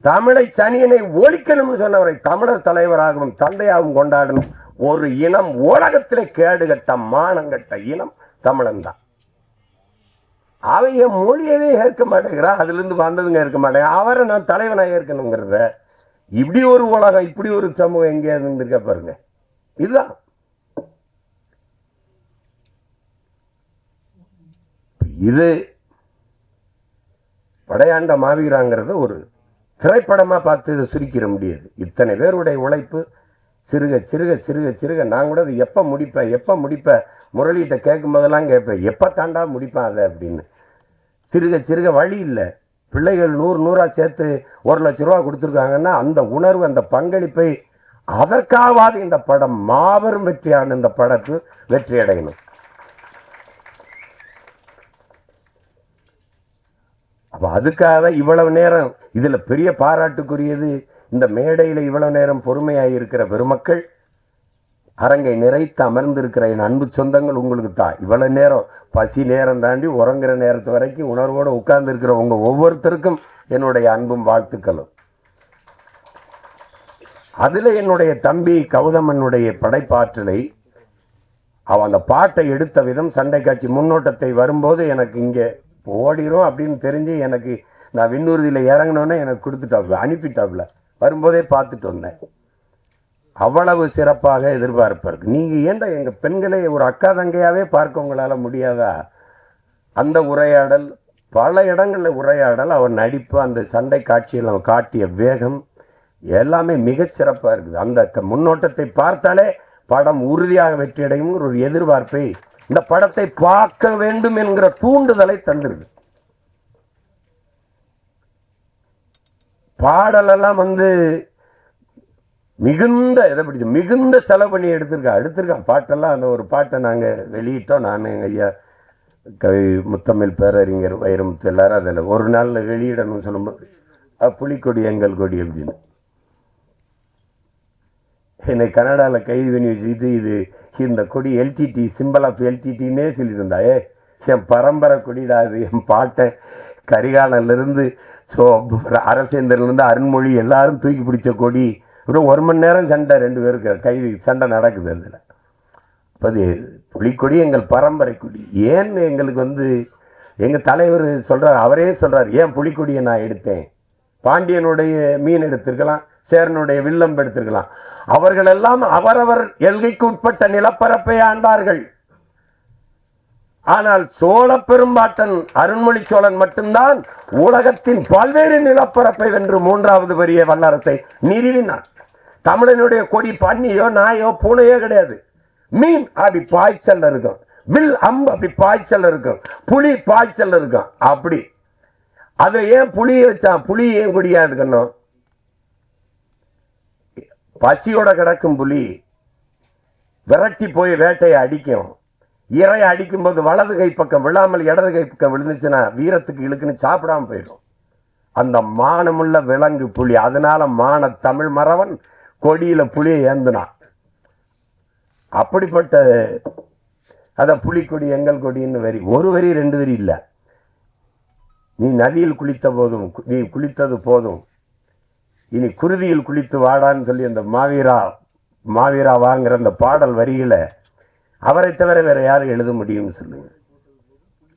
தமிழை சனியனை ஒழிக்கணும்னு சொன்னவரை தமிழர் தலைவராகவும் தந்தையாகவும் கொண்டாடணும் ஒரு இனம் உலகத்திலே கேடுகட்ட மானங்கட்ட இனம் தமிழன் தான். அவங்க மொழியவே ஏற்க மாட்டேங்கிறான். அதுல இருந்து வந்ததுங்க ஏற்க மாட்டேங்க. அவரை நான் தலைவனா ஏற்கணுங்கிறத இப்படி ஒரு உலகம், இப்படி ஒரு சமூகம் எங்கேயாவது இருந்திருக்க பாருங்க. இதுதான் இது. படையாண்ட மாவீராங்கிறது ஒரு திரைப்படமா பார்த்து இதை சுருக்கிட முடியாது. இத்தனை பேருடைய உழைப்பு சிறுக சிறுக சிறுக சிறுக. நான் கூட எப்ப முடிப்பேன் முரளிகிட்ட கேட்கும் போதெல்லாம் கேட்பேன், எப்ப தாண்டா முடிப்பேன் அதை அப்படின்னு. சிறுக சிறுக வழி இல்லை. பிள்ளைகள் 100 சேர்த்து 1 லட்சம் ரூபா கொடுத்துருக்காங்கன்னா அந்த உணர்வு, அந்த பங்களிப்பை, அதற்காவது இந்த படம் மாபெரும் வெற்றியான இந்த படத்து வெற்றி அடையணும். அப்ப அதுக்காக இவ்வளவு நேரம் இதுல பெரிய பாராட்டுக்குரியது இந்த மேடையில இவ்வளவு நேரம் பொறுமையாக இருக்கிற பெருமக்கள், அரங்கை நிறைத்து அமர்ந்திருக்கிற என் அன்பு சொந்தங்கள், உங்களுக்கு தான். இவ்வளவு நேரம் பசி நேரம் தாண்டி உறங்குற நேரத்து வரைக்கும் உணர்வோடு உட்கார்ந்து இருக்கிற உங்க ஒவ்வொருத்தருக்கும் என்னுடைய அன்பும் வாழ்த்துக்களும். அதுல என்னுடைய தம்பி கௌதமனுடைய படைப்பாற்றலை, அவன் அந்த பாட்டை எடுத்த விதம், சண்டை காட்சி முன்னோட்டத்தை வரும்போது எனக்கு இங்கே ஓடிரும் அப்படின்னு தெரிஞ்சு எனக்கு நான் விண்ணூர்தியில் இறங்கினோன்னே எனக்கு கொடுத்துட்டாப்புல, அனுப்பிட்டாப்புல. வரும்போதே பார்த்துட்டு வந்தேன். அவ்வளவு சிறப்பாக எதிர்பார்ப்பாருக்கு. நீங்க ஏன்டா எங்க பெண்களை ஒரு அக்கா தங்கையாவே பார்க்க உங்களால முடியாதா? அந்த உரையாடல், பல இடங்கள்ல உரையாடல், அவர் நடிப்பு, அந்த சண்டை காட்சியில் அவன் காட்டிய வேகம் எல்லாமே மிகச் சிறப்பா இருக்குது. அந்த முன்னோட்டத்தை பார்த்தாலே படம் உறுதியாக வெற்றியடையும் ஒரு எதிர்பார்ப்பை, இந்த படத்தை பார்க்க வேண்டும் என்கிற தூண்டுதலை தந்துருக்கு. பாடலெல்லாம் மிகுந்த செலவு பண்ணி எடுத்திருக்கான் பாட்டெல்லாம். அந்த ஒரு பாட்டை நாங்கள் வெளியிட்டோம். நான் எங்கள் ஐயா கவி முத்தமிழ் பேரறிஞர் வைரமுத்து எல்லாரும் அதில் ஒரு நாளில் வெளியிடணும்னு சொல்லும்போது புலிக்கொடி எங்கள் கொடி அப்படின்னு என்னை கனடாவில் கைது பண்ணி வச்சுக்கிட்டு, இது இந்த கொடி எல்டிடி, சிம்பிள் ஆஃப் எல்டிடின்னே சொல்லியிருந்தா. என் பரம்பரை கொடிடா இது. என் பாட்டை கரிகாலன்லேருந்து அரசேந்திரன்லேருந்து அருண்மொழி எல்லாரும் தூக்கி பிடிச்ச கொடி. இன்னும் 1 மணி நேரம் சண்டை, 2 பேருக்கு கைது சண்டை நடக்குது. அதில் அது புலிக்கொடி எங்கள் பரம்பரை கொடி. ஏன்னு எங்களுக்கு எங்கள் தலைவர் சொல்கிறார், அவரே சொல்கிறார், ஏன் புலிக்கொடியை நான் எடுத்தேன்? பாண்டியனுடைய மீன் எடுத்திருக்கலாம், சேரனுடைய வில்லம்பு எடுத்திருக்கலாம். அவர்களெல்லாம் அவரவர் எல்கைக்கு உட்பட்ட நிலப்பரப்பை ஆண்டார்கள். ஆனால் சோழ பெரும்பாட்டன் அருண்மொழி சோழன் மட்டும்தான் உலகத்தின் பல்வேறு நிலப்பரப்பை வென்று 3வது பெரிய வல்லரசை நிறுவினார். தமிழனுடைய கொடி பன்னியோ நாயோ பூனையோ கிடையாது. மீன் அப்படி பாய்ச்சல் இருக்கும், வில் அம்பு அப்படி பாய்ச்சல் இருக்கும், புலி பாய்ச்சல் இருக்கும். அப்படி அது ஏன் புலியை வச்சான்? புலி ஏன் கொடியா இருக்கணும்? பசியோட கிடக்கும் புலி விரட்டி போய் வேட்டையை அடிக்கும். இறை அடிக்கும் போது வலது கை பக்கம் விழாமல் இடது கை பக்கம் விழுந்துச்சுன்னா வீரத்துக்கு இழுக்குன்னு சாப்பிடாம போயிடும். அந்த மானமுள்ள விலங்கு புலி. அதனால மான தமிழ் மறவன் கொடியில புலியை ஏந்தினான். அப்படிப்பட்ட அத புலிக்கொடி எங்கள் கொடின்னு வரி, ஒரு வரி 2 வரி இல்லை. நீ நதியில் குளித்த போதும், நீ குளித்தது போதும், இனி குருதியில் குளித்து வாடான்னு சொல்லி அந்த மாவீரா வாங்குற அந்த பாடல் வரிகளை அவரை தவிர வேற யாரும் எழுத முடியும்னு சொல்லுங்க.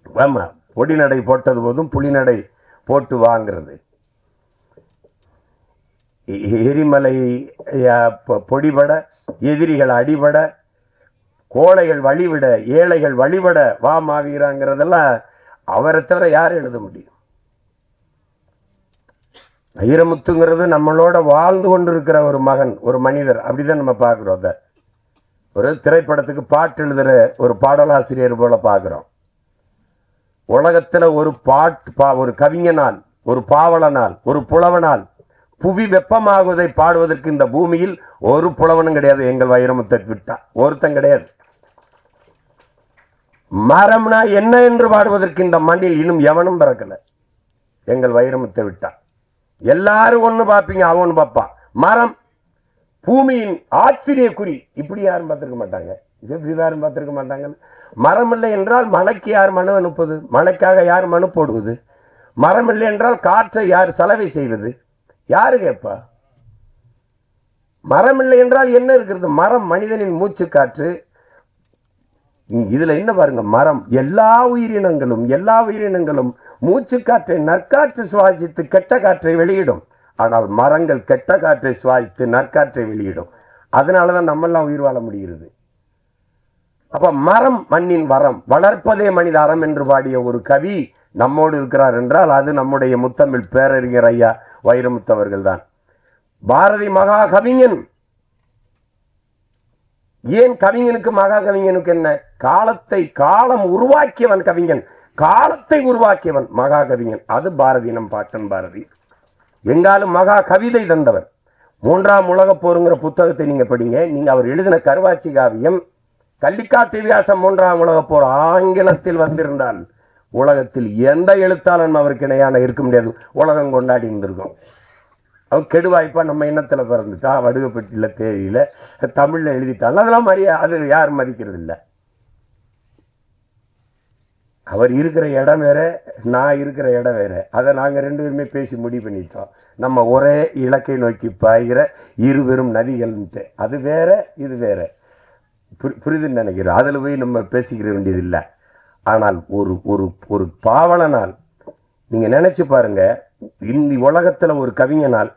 ஆமா, பொடி நடை போட்டது போதும் புலிநடை போட்டு வாங்கிறது. எரிமலை பொடிபட, எதிரிகள் அடிபட, கோழைகள் வழிவிட, ஏழைகள் வழிபட வா மாவீராங்கிறதெல்லாம் அவரை தவிர யாரும் எழுத முடியும்? வைரமுத்துங்கிறது நம்மளோட வாழ்ந்து கொண்டிருக்கிற ஒரு மகன், ஒரு மனிதர். அப்படிதான் நம்ம பார்க்கிறோம். அதை ஒரு திரைப்படத்துக்கு பாட்டு எழுதுற ஒரு பாடலாசிரியர் போல பார்க்கிறோம். உலகத்துல ஒரு கவிஞனால், ஒரு பாவலனால், ஒரு புலவனால் புவி வெப்பமாகுவதை பாடுவதற்கு இந்த பூமியில் ஒரு புலவனும் கிடையாது. எங்கள் வைரமுத்தை விட்டா ஒருத்தன் கிடையாது. மரம்னா என்ன என்று பாடுவதற்கு இந்த மண்ணில் இன்னும் எவனும் பிறக்கல. எங்கள் வைரமுத்தை விட்டா எல்லாரும் ஒண்ணு பார்ப்பீங்க, அவன் பார்ப்பான். மரம் பூமியின் ஆச்சரிய குறி, இப்படி யாரும் பார்த்திருக்க மாட்டாங்க. இது யாரும் பார்த்திருக்க மாட்டாங்க. மரம் இல்லை என்றால் மழைக்கு யார் மனு அனுப்புவது? மழைக்காக யார் மனு போடுவது? மரம் இல்லை என்றால் காற்றை யார் சலவை செய்வது? யாரு கேட்பா? மரம் இல்லை என்றால் என்ன இருக்கிறது? மரம் மனிதனின் மூச்சு காற்று. இதுல என்ன பாருங்க, மரம் எல்லா உயிரினங்களும் மூச்சு காற்றை நற்காற்று சுவாசித்து கெட்ட காற்றை வெளியிடும். ஆனால் மரங்கள் கெட்ட காற்றை சுவாசித்து நற்காற்றை வெளியிடும். அதனாலதான் நம்மெல்லாம் உயிர் வாழ முடிகிறது. அப்ப மரம் மண்ணின் வரம், வளர்ப்பதே மனித அறம் என்று பாடிய ஒரு கவி நம்மோடு இருக்கிறார் என்றால் அது நம்முடைய முத்தமிழ் பேரறிஞர் ஐயா வைரமுத்து அவர்கள் தான். பாரதி மகா கவிஞன். ஏன் கவிஞனுக்கு மகா கவிஞனுக்கு என்ன? காலம் உருவாக்கியவன் கவிஞன், காலத்தை உருவாக்கியவன் மகா கவிஞன். அது பாரதி, நம் பாட்டன் பாரதி. எங்காலும் மகா கவிதை தந்தவர். 3ஆம் உலகப் போருங்கிற புத்தகத்தை நீங்க படிங்க. நீங்க அவர் எழுதின கருவாச்சி காவியம், கள்ளிக்காட்டு இதிகாசம் 3ஆம் உலகப் போர் ஆங்கிலத்தில் வந்திருந்தால் உலகத்தில் எந்த எழுத்தாளன் அவருக்கு இணையான இருக்க முடியாது. உலகம் கொண்டாடி இருந்திருக்கும். அவன் கெடுவாய்ப்பா நம்ம இனத்துல பிறந்துட்டா, வடுகப்பட்டியில தேதியில தமிழ்ல எழுதிட்டாங்க, அதெல்லாம் அது யாரும் மதிக்கிறது இல்லை. அவர் இருக்கிற இடம் வேற, நான் இருக்கிற இடம் வேற. அதை நாங்கள் 2 பேருமே பேசி முடிவு பண்ணிட்டோம். நம்ம ஒரே இலக்கை நோக்கி பாய்கிற இருவரும் நதிகள்ன்ட்டு. அது வேற, இது வேற. புரிதுன்னு நினைக்கிறோம். அதில் போய் நம்ம பேசிக்கிற வேண்டியது இல்லை. ஆனால் ஒரு ஒரு ஒரு பாவலனால் நீங்க நினைச்சு பாருங்க, இந்த உலகத்துல ஒரு கவிஞனால்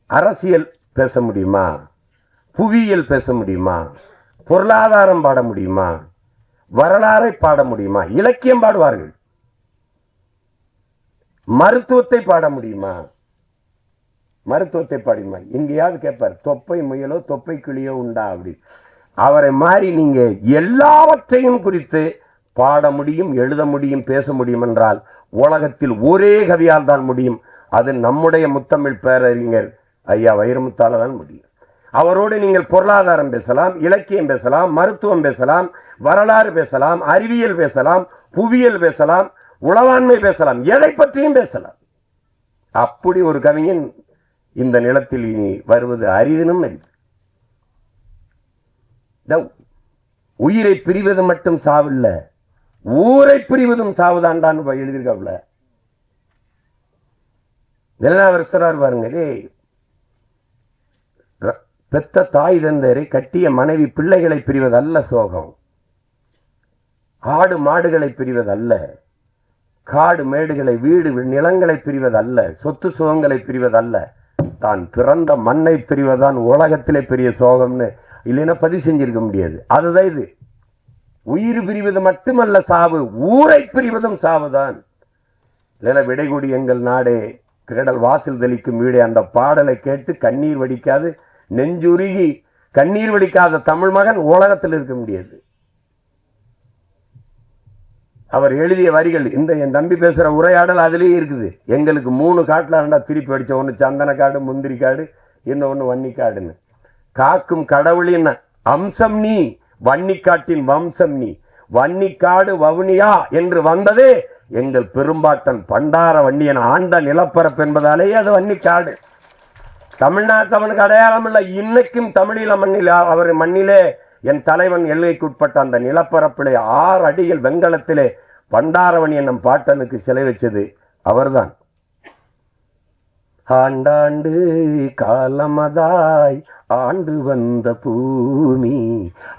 அரசியல் பேச முடியுமா? புவியியல் பேச முடியுமா? பொருளாதாரம் பாட முடியுமா? வரலாறை பாட முடியுமா? இலக்கியம் பாடுவார்கள். மருத்துவத்தை பாட முடியுமா? மருத்துவத்தை பாடுமா? எங்கேயாவது கேட்பார், தொப்பை முயலோ தொப்பை கிளியோ உண்டா அப்படி. அவரை மாறி நீங்க எல்லாவற்றையும் குறித்து பாட முடியும், எழுத முடியும், பேச முடியும் என்றால் உலகத்தில் ஒரே கவியால் தான் முடியும். அது நம்முடைய முத்தமிழ் பேரறிஞர் ஐயா வைரமுத்தால தான் முடியும். அவரோடு நீங்கள் பொருளாதாரம் பேசலாம், இலக்கியம் பேசலாம், மருத்துவம் பேசலாம், வரலாறு பேசலாம், அறிவியல் பேசலாம், புவியியல் பேசலாம், உளவாண்மை பேசலாம், எதை பற்றியும் பேசலாம். அப்படி ஒரு கவிஞன் இந்த நிலத்தில் இனி வருவது அரிதினும் அரிது. உயிரை பிரிவது மட்டும் சாவில்ல, ஊரை பிரிவதும் சாவுதான்டான்னு எழுதியிருக்காப்ல. இதெல்லாம் அவர் சொல்றார் பாருங்க. பெத்த தாய் தந்தரை, கட்டிய மனைவி பிள்ளைகளை பிரிவதல்ல சோகம், ஆடு மாடுகளை பிரிவதல்ல, காடு மேடுகளை வீடு நிலங்களை பிரிவதல்ல, சொத்து சுகங்களை பிரிவதல்ல, தான் பிறந்த மண்ணை பிரிவதுதான் உலகத்திலே பெரிய சோகம்னு இல்லைன்னா பதிவு செஞ்சிருக்க முடியாது. அதுதான் இது. உயிர் பிரிவது மட்டுமல்ல சாவு, ஊரை பிரிவதும் சாவுதான். இல்லைன்னா விடைகூடி எங்கள் நாடே கடல் வாசல் தெளிக்கும் வீடே, அந்த பாடலை கேட்டு கண்ணீர் வடிக்காது, நெஞ்சுருகி கண்ணீர் வடிக்காத தமிழ் மகன் உலகத்தில் இருக்க முடியாது. அவர் எழுதிய வரிகள், இந்த என் தம்பி பேசுற உரையாடல் அதுலேயே இருக்குது. எங்களுக்கு 3 காட்டுல இருந்தா திருப்பி அடிச்ச, ஒன்று சந்தன காடு, முந்திரி காடு, இன்னொன்று வன்னிக்காடுன்னு. காக்கும் கடவுளின் அம்சம் நீ, வன்னிக்காட்டின் வம்சம் நீ, வன்னிக்காடு வவுனியா என்று வந்ததே எங்கள் பெரும்பாட்டன் பண்டார வன்னியன் ஆண்ட நிலப்பரப்பு என்பதாலேயே அது வன்னிக்காடு. தமிழ்நாட்டு அவனுக்கு அடையாளம் இல்லை. இன்னைக்கும் தமிழீழ மண்ணில், அவர் மண்ணிலே என் தலைவன் எல்லைக்குட்பட்ட அந்த நிலப்பரப்பிலே 6 அடிகள் வெங்கலத்திலே பண்டாரவணி என்னும் பாட்டனுக்கு சிலை வச்சது அவர்தான். ஆண்டாண்டு காலமதாய் ஆண்டு வந்த பூமி,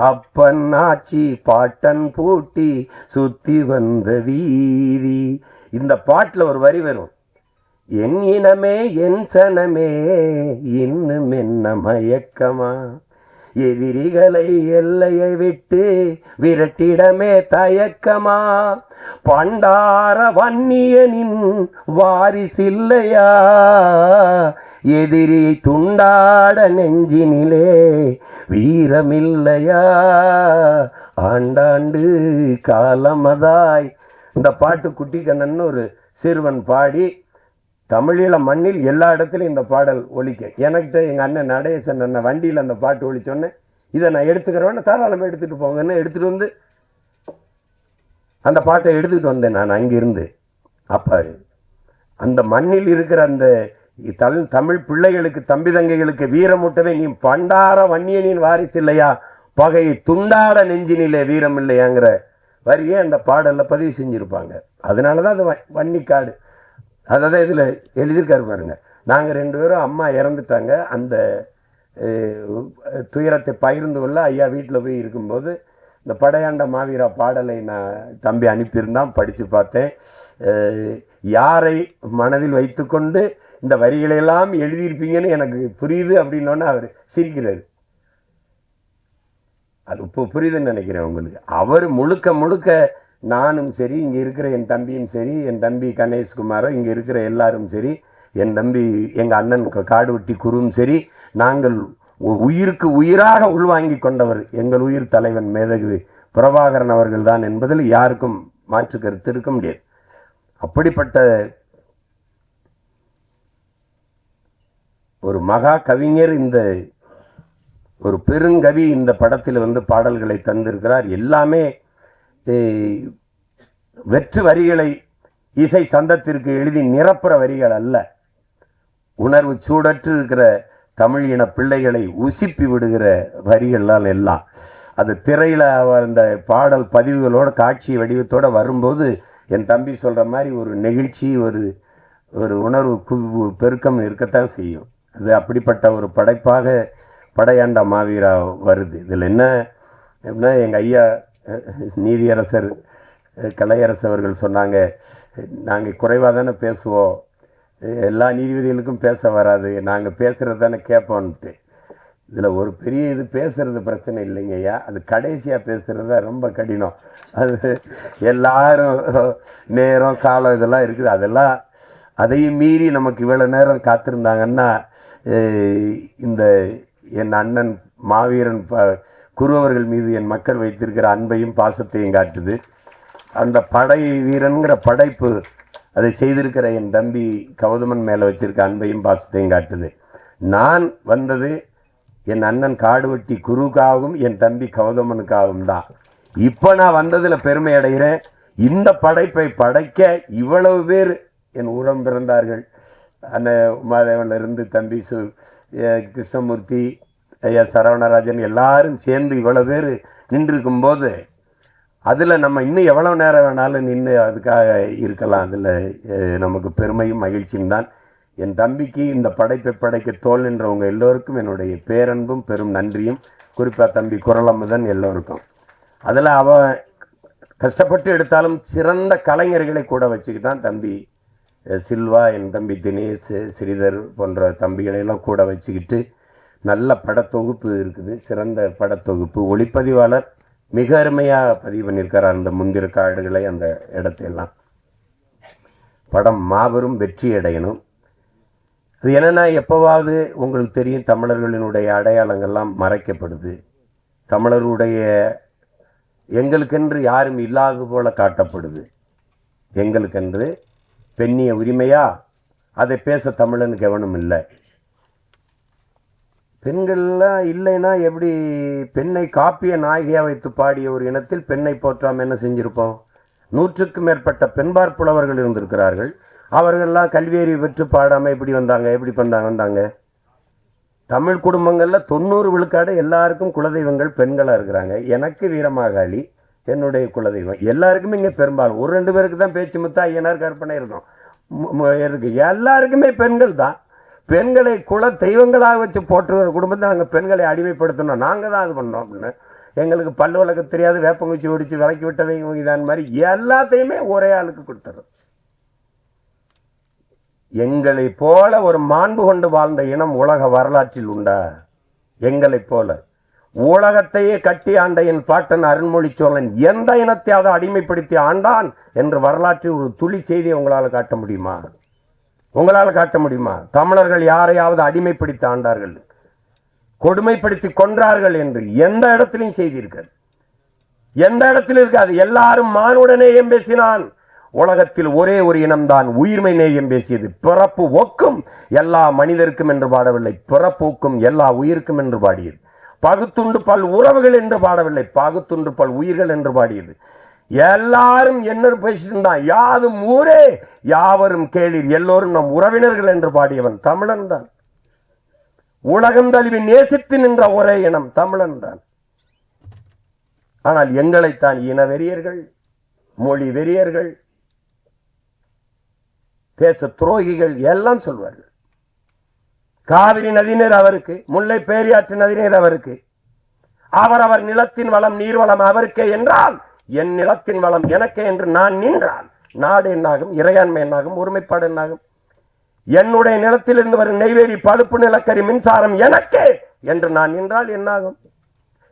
அப்பன் ஆட்சி பாட்டன் பூட்டி சுத்தி வந்த வீதி. இந்த பாட்டுல ஒரு வரி வரும், என் இனமே என் சனமே இன்னும் என்ன மயக்கமா, எதிரிகளை எல்லையை விட்டு விரட்டிடமே தயக்கமா, பண்டார வன்னியனின் வாரிசில்லையா, எதிரியை துண்டாட நெஞ்சினிலே வீரமில்லையா, ஆண்டாண்டு காலமதாய் இந்த பாட்டு குட்டி கண்ணன் ஒரு சிறுவன் பாடி தமிழீழ மண்ணில் எல்லா இடத்துலையும் இந்த பாடல் ஒலிக்க. எனக்கு எங்கள் அண்ணன் நடேசன் அண்ணன் வண்டியில் அந்த பாட்டு ஒலிச்சோன்னே இதை நான் எடுத்துக்கிறேன், தாராளமாக எடுத்துகிட்டு போங்கன்னு எடுத்துகிட்டு வந்து அந்த பாட்டை எடுத்துக்கிட்டு வந்தேன் நான் அங்கிருந்து. அப்போ அந்த மண்ணில் இருக்கிற அந்த தமிழ் பிள்ளைகளுக்கு, தம்பி தங்கைகளுக்கு வீரமூட்டவே, நீ பண்டார வன்னியனின் வாரிசு இல்லையா, பகையை துண்டாட நெஞ்சினிலே வீரம் இல்லையாங்கிற வரியே அந்த பாடலில் பதிவு செஞ்சுருப்பாங்க. அதனால தான் அது வன்னிக்காடு. அதாவது இதில் எழுதியிருக்காரு பாருங்க. நாங்கள் 2 பேரும் அம்மா இறந்துட்டாங்க, அந்த துயரத்தை பகிர்ந்து கொள்ள ஐயா வீட்டில் போய் இருக்கும்போது இந்த படையாண்ட மாவீரா பாடலை நான் தம்பி அனுப்பியிருந்தான், படித்து பார்த்தேன். யாரை மனதில் வைத்துக்கொண்டு இந்த வரிகளையெல்லாம் எழுதியிருப்பீங்கன்னு எனக்கு புரியுது அப்படின்னோன்னு அவர் சிரிக்கிறார். அது இப்போ புரியுதுன்னு நினைக்கிறேன் உங்களுக்கு. அவர் முழுக்க முழுக்க நானும் சரி, இங்கே இருக்கிற என் தம்பியும் சரி, என் தம்பி கணேஷ்குமாரோ, இங்கே இருக்கிற எல்லாரும் சரி, என் தம்பி எங்கள் அண்ணன் காடுவெட்டி குருவும் சரி, நாங்கள் உயிருக்கு உயிராக உள்வாங்கி கொண்டவர் எங்கள் உயிர் தலைவன் மேதகு பிரபாகரன் அவர்கள் தான் என்பதில் யாருக்கும் மாற்று கருத்து இருக்க முடியாது. அப்படிப்பட்ட ஒரு மகா கவிஞர், இந்த ஒரு பெருங்கவி இந்த படத்தில் வந்து பாடல்களை தந்திருக்கிறார். எல்லாமே வெற்று வரிகளை இசை சந்தத்திற்கு எழுதி நிரப்புற வரிகள் அல்ல, உணர்வு சூடற்று இருக்கிற தமிழ் இன பிள்ளைகளை உசிப்பி விடுகிற வரிகள்லாம் எல்லாம். அது திரையில் அந்த பாடல் பதிவுகளோட காட்சி வடிவத்தோடு வரும்போது என் தம்பி சொல்கிற மாதிரி ஒரு நெகிழ்ச்சி, ஒரு உணர்வு பெருக்கம் இருக்கத்தான் செய்யும். அது அப்படிப்பட்ட ஒரு படைப்பாக படையாண்ட மாவீரா வருது. இதில் என்ன அப்படின்னா, எங்கள் ஐயா நீதியரசர் கலையரசு அவர்கள் சொன்னாங்க, நாங்கள் குறைவாக தானே பேசுவோம், எல்லா நீதிபதிகளுக்கும் பேச வராது, நாங்கள் பேசுகிறது தானே கேட்போன்ட்டு. இதில் ஒரு பெரிய இது பேசுறது பிரச்சனை இல்லைங்க ஐயா, அது கடைசியாக பேசுகிறது தான் ரொம்ப கடினம். அது எல்லாரும் நேரம் காலம் இதெல்லாம் இருக்குது, அதெல்லாம் அதையும் மீறி நமக்கு இவ்வளோ நேரம் காத்திருந்தாங்கன்னா இந்த என் அண்ணன் மாவீரன் குருவர்கள் மீது என் மக்கள் வைத்திருக்கிற அன்பையும் பாசத்தையும் காட்டுது. அந்த படை வீரன்கிற படைப்பு அதை செய்திருக்கிற என் தம்பி கௌதமன் மேலே வச்சிருக்க அன்பையும் பாசத்தையும் காட்டுது. நான் வந்தது என் அண்ணன் காடுவெட்டி குருவுக்காகவும் என் தம்பி கௌதமனுக்காகவும் தான். இப்போ நான் வந்ததில் பெருமை அடைகிறேன். இந்த படைப்பை படைக்க இவ்வளவு பேர் என் உரம் பிறந்தார்கள். அண்ணன் உமாதேவனிலிருந்து தம்பி கிருஷ்ணமூர்த்தி, ஐயா சரவணராஜன் எல்லாரும் சேர்ந்து இவ்வளோ பேர் நின்றுருக்கும்போது அதில் நம்ம இன்னும் எவ்வளோ நேரம் வேணாலும் நின்று அதுக்காக இருக்கலாம். அதில் நமக்கு பெருமையும் மகிழ்ச்சியும் தான். என் தம்பிக்கு இந்த படைப்பை படைக்க தோல் நின்றவங்க எல்லோருக்கும் என்னுடைய பேரன்பும் பெரும் நன்றியும், குறிப்பாக தம்பி குரலமுதன் எல்லோருக்கும். அதில் அவன் கஷ்டப்பட்டு எடுத்தாலும் சிறந்த கலைஞர்களை கூட வச்சுக்கிட்டான். தம்பி சில்வா, என் தம்பி தினேஷ், ஸ்ரீதர் போன்ற தம்பிகளையெல்லாம் கூட வச்சுக்கிட்டு நல்ல படத்தொகுப்பு இருக்குது, சிறந்த படத்தொகுப்பு. ஒளிப்பதிவாளர் மிக அருமையாக பதிவு பண்ணியிருக்கார் அந்த முந்திர காடுகளை, அந்த இடத்தையெல்லாம். படம் மாபெரும் வெற்றி அடையணும். அது என்னென்னா, எப்போவாவது உங்களுக்கு தெரியும், தமிழர்களினுடைய அடையாளங்கள்லாம் மறைக்கப்படுது. தமிழருடைய எங்களுக்கென்று யாரும் இல்லாதது போல காட்டப்படுது. எங்களுக்கென்று பெண்ணிய உரிமையா, அதை பேச தமிழனுக்கு எவனும் இல்லை. பெண்கள்லாம் இல்லைன்னா எப்படி? பெண்ணை காப்பிய நாயகியாக வைத்து பாடிய ஒரு இனத்தில் பெண்ணை போற்றாமல் என்ன செஞ்சிருப்போம்? 100க்கும் மேற்பட்ட பெண்பார் புலவர்கள் இருந்திருக்கிறார்கள். அவர்கள்லாம் கல்வியறிவு பெற்று பாடாமல் எப்படி வந்தாங்க? எப்படி வந்தாங்க? தமிழ் குடும்பங்களில் 90 விழுக்காடு எல்லாருக்கும் குலதெய்வங்கள் பெண்களாக இருக்கிறாங்க. எனக்கு வீரமாகாளி என்னுடைய குலதெய்வம். எல்லாருக்குமே இங்கே பெரும்பாலும் 1-2 பேருக்கு தான் பேச்சு முத்தா ஐயனார் கற்பனை இருக்கும். எல்லாருக்குமே பெண்கள் தான். பெண்களை குல தெய்வங்களாக வச்சு போற்றுகிற குடும்பத்தை நாங்கள் பெண்களை அடிமைப்படுத்தணும், நாங்கள் தான் அது பண்ணோம் அப்படின்னு. எங்களுக்கு பல்லு வழக்க தெரியாது, வேப்பங்குச்சி ஒடிச்சு விளக்கி விட்டவங்க இதான் மாதிரி எல்லாத்தையுமே ஒரே ஆளுக்கு கொடுத்துறது. எங்களை போல ஒரு மாண்பு கொண்டு வாழ்ந்த இனம் உலக வரலாற்றில் உண்டா? எங்களை போல உலகத்தையே கட்டி ஆண்ட என் பாட்டன் அருண்மொழி சோழன் எந்த இனத்தையாவது அடிமைப்படுத்தி ஆண்டான் என்று வரலாற்றில் ஒரு துளி செய்தியை உங்களால் காட்ட முடியுமா? உங்களால் காட்ட முடியுமா? தமிழர்கள் யாரையாவது அடிமைப்படுத்தி ஆண்டார்கள், கொடுமைப்படுத்தி கொன்றார்கள் என்று எந்த இடத்திலையும் செய்தீர்கள்? எந்த இடத்துல இருக்காது. எல்லாரும் மானுடனேயம் பேசினான், உலகத்தில் ஒரே ஒரு இனம்தான் உயிர்மை நேயம் பேசியது. பிறப்பு ஒக்கும் எல்லா மனிதருக்கும் என்று பாடவில்லை, பிறப்போக்கும் எல்லா உயிருக்கும் என்று பாடியது. பகுத்துண்டு பல் உறவுகள் என்று பாடவில்லை, பகுத்துண்டு பல் உயிர்கள் என்று பாடியது. எல்லாரும் என்ன பேசிட்டு இருந்தான், யாதும் ஊரே யாவரும் கேளீர் எல்லோரும் நம் உறவினர்கள் என்று பாடியவன் தமிழன் தான். உலகம் தழுவி நேசித்து நின்ற ஒரே இனம் தமிழன் தான். ஆனால் எங்களைத்தான் இன வெறியர்கள், மொழி வெறியர்கள், தேச துரோகிகள் எல்லாம் சொல்வார்கள். காவிரி நதிநீர் அவருக்கு, முல்லை பேரியாற்று நதிநீர் அவருக்கு, அவரவர் நிலத்தின் வளம் நீர்வளம் அவருக்கே என்றால் என் நிலத்தின் வளம் எனக்கே என்று நான் நின்றால் நாடு என்னாகும், இறையாண்மை என்னாகும், ஒருமைப்பாடு என்னாகும்? என்னுடைய நிலத்திலிருந்து வரும் நெய்வேலி பழுப்பு நிலக்கரி மின்சாரம் எனக்கே என்று நான் நின்றால் என்னாகும்?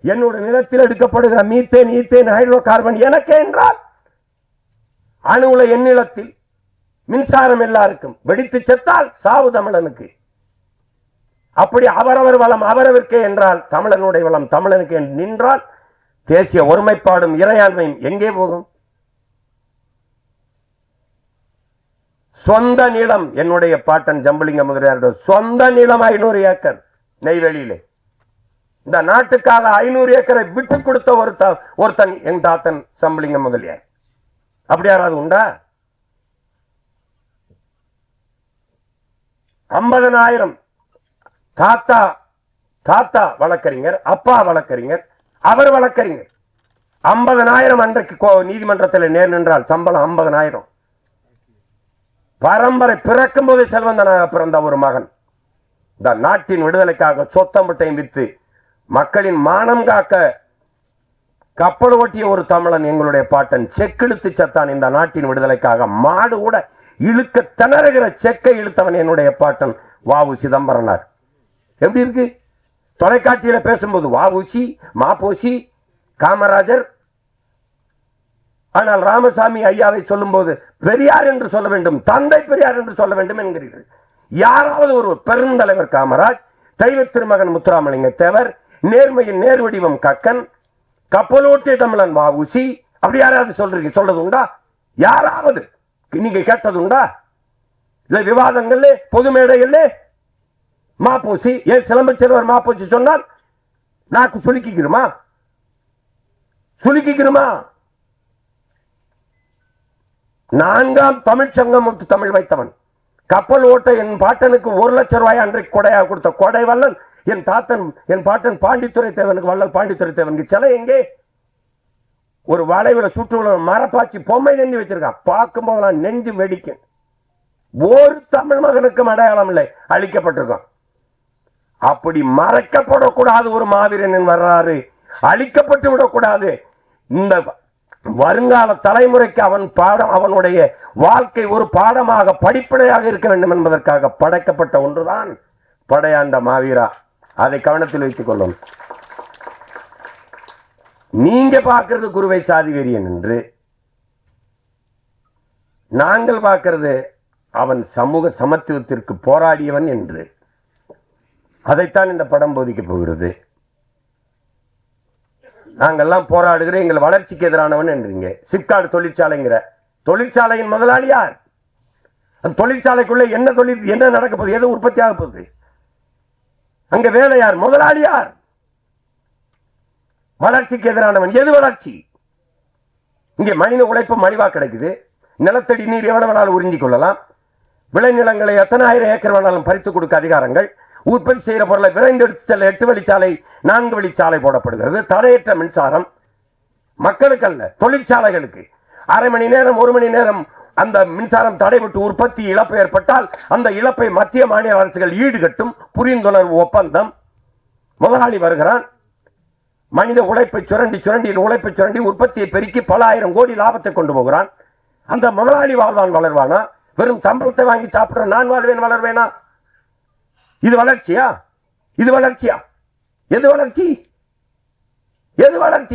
என்னுடைய நிலத்தில் எடுக்கப்படுகிற மீத்தேன் ஈத்தேன் ஹைட்ரோ கார்பன் எனக்கே என்றால் அணுவுல என் நிலத்தில் மின்சாரம் எல்லாருக்கும், வெடித்து செத்தால் சாவு தமிழனுக்கு. அப்படி அவரவர் வளம் அவரவருக்கே என்றால் தமிழனுடைய வளம் தமிழனுக்கு நின்றால் தேசிய ஒருமைப்பாடும் இறையாண்மையும் எங்கே போகும்? சொந்த நிலம், என்னுடைய பாட்டன் ஜம்புலிங்க முதலியாரோட சொந்த நிலம் 500 ஏக்கர் நெய்வேலியிலே. இந்த நாட்டுக்காக 500 ஏக்கரை விட்டு கொடுத்த ஒருத்தன் என் தாத்தன் ஜம்புலிங்க முதலியார். அப்படி யாராவது உண்டா? 50,000 தாத்தா வழக்கறிஞர், அப்பா வழக்கறிஞர், அவர் வழக்கறிஞர். 50,000 அன்றைக்கு நீதிமன்றத்தில் நேர் நின்றால் சம்பளம் 50,000. பரம்பரை பிறக்கும் போதே செல்வந்தனாக பிறந்த ஒரு மகன். இந்த நாட்டின் விடுதலைக்காக சொத்தம்பட்டையும் வித்து மக்களின் மானம் காக்க கப்பல் ஓட்டிய ஒரு தமிழன் எங்களுடைய பாட்டன். செக்கிழுத்து செத்தான் இந்த நாட்டின் விடுதலைக்காக. மாடு கூட இழுக்க திணறுகிற செக்கை இழுத்தவன் என்னுடைய பாட்டன் வாவு சிதம்பரனார். எப்படி இருக்கு? தொலைக்காட்சியில பேசும்போது வாவுசி, மாப்போசி, காமராஜர். ஆனால் ராமசாமி ஐயாவை சொல்லும் போது பெரியார் என்று சொல்ல வேண்டும், தந்தை பெரியார் என்று சொல்ல வேண்டும் என்கிறீர்கள். யாராவது ஒரு பெருந்தலைவர் காமராஜ், தெய்வ திருமகன் முத்துராமலிங்க தேவர், நேர்மையின் நேர்வடிவம் கக்கன், கப்பலோட்டிய தமிழன் வாவுசி, அப்படி யாராவது சொல்றது உண்டா? யாராவது நீங்க கேட்டது உண்டா? இல்ல விவாதங்கள்ல பொது மேடைகள்ல மாப்போசி, ஏன் சிலம்பச்செல்வர் மாப்போசி சொன்னால் நாக்கு சுலுக்கிக்கிறோமா? நான்காம் தமிழ் சங்கம் தமிழ் வைத்தவன், கப்பல் ஓட்ட என் பாட்டனுக்கு 1 லட்சம் ரூபாய் அன்றைக்கு கொடையாக கொடுத்த கொடை வல்லன் என் பாட்டன் பாண்டித்துறை தேவனுக்கு, வள்ளல் பாண்டித்துறை தேவனுக்கு சிலை எங்கே? ஒரு வளைவுல சுற்றுல மரப்பாச்சி பொம்மை நெஞ்சு வச்சிருக்கான். பார்க்கும் போதெல்லாம் நெஞ்சு வெடிக்கும். ஒரு தமிழ் மகனுக்கும் அடையாளம் இல்லை, அழிக்கப்பட்டிருக்கான். அப்படி மறைக்கப்படக்கூடாது ஒரு மாவீரனின் வரலாறு, அழிக்கப்பட்டு விடக்கூடாது. இந்த வருங்கால தலைமுறைக்கு அவனுடைய வாழ்க்கை ஒரு பாடமாக படிப்பனையாக இருக்க வேண்டும் என்பதற்காக படைக்கப்பட்ட ஒன்றுதான் படையாண்ட மாவீரா. அதை கவனத்தில் வைத்துக் கொள்ளும். நீங்க பார்க்கிறது குருவை சாதி வெறியன் என்று, நாங்கள் பார்க்கிறது அவன் சமூக சமத்துவத்திற்கு போராடியவன் என்று. அதைத்தான் இந்த படம் போதிக்க போகிறது. நாங்கெல்லாம் போராடுகிற எங்கள் வளர்ச்சிக்கு எதிரானவன் என்றீங்க. சிப்காட் தொழிற்சாலைங்கிற தொழிற்சாலையின் முதலாளி யார்? அந்த தொழிற்சாலைக்குள்ள என்ன நடக்க போகுது? எது உற்பத்தி ஆக போகுது? அங்க வேலை யார்? முதலாளி யார்? வளர்ச்சிக்கு எதிரானவன். எது வளர்ச்சி? இங்கே மனித உழைப்பு மலிவா கிடைக்குது. நிலத்தடி நீர் எவ்வளவு வேணாலும் உறிஞ்சிக் கொள்ளலாம். விளைநிலங்களை எத்தனை ஆயிரம் ஏக்கர் வேணாலும் பறித்து கொடுக்க அதிகாரங்கள். உற்பத்தி செய்கிற பொருளை விரைந்து எடுத்து செல்ல 8 வழிச்சாலை 4 வழிச்சாலை போடப்படுகிறது. தடையற்ற மின்சாரம் மக்களுக்கு அல்ல, தொழிற்சாலைகளுக்கு. அரை மணி நேரம் 1 மணி நேரம் அந்த மின்சாரம் தடைபட்டு உற்பத்தி இழப்பு ஏற்பட்டால் அந்த இழப்பை மத்திய மாநில அரசுகள் ஈடுகட்டும். புரிந்துணர்வு ஒப்பந்தம். முதலாளி வருகிறான், மனித உழைப்பை சுரண்டி உற்பத்தியை பெருக்கி பல ஆயிரம் கோடி லாபத்தை கொண்டு போகிறான். அந்த முதலாளி வாழ்வான், வளர்வானா? வெறும் சம்பளத்தை வாங்கி சாப்பிடுற நான் வாழ்வேன், வளர்வேனா? இது வளர்ச்சியா? எது வளர்ச்சி?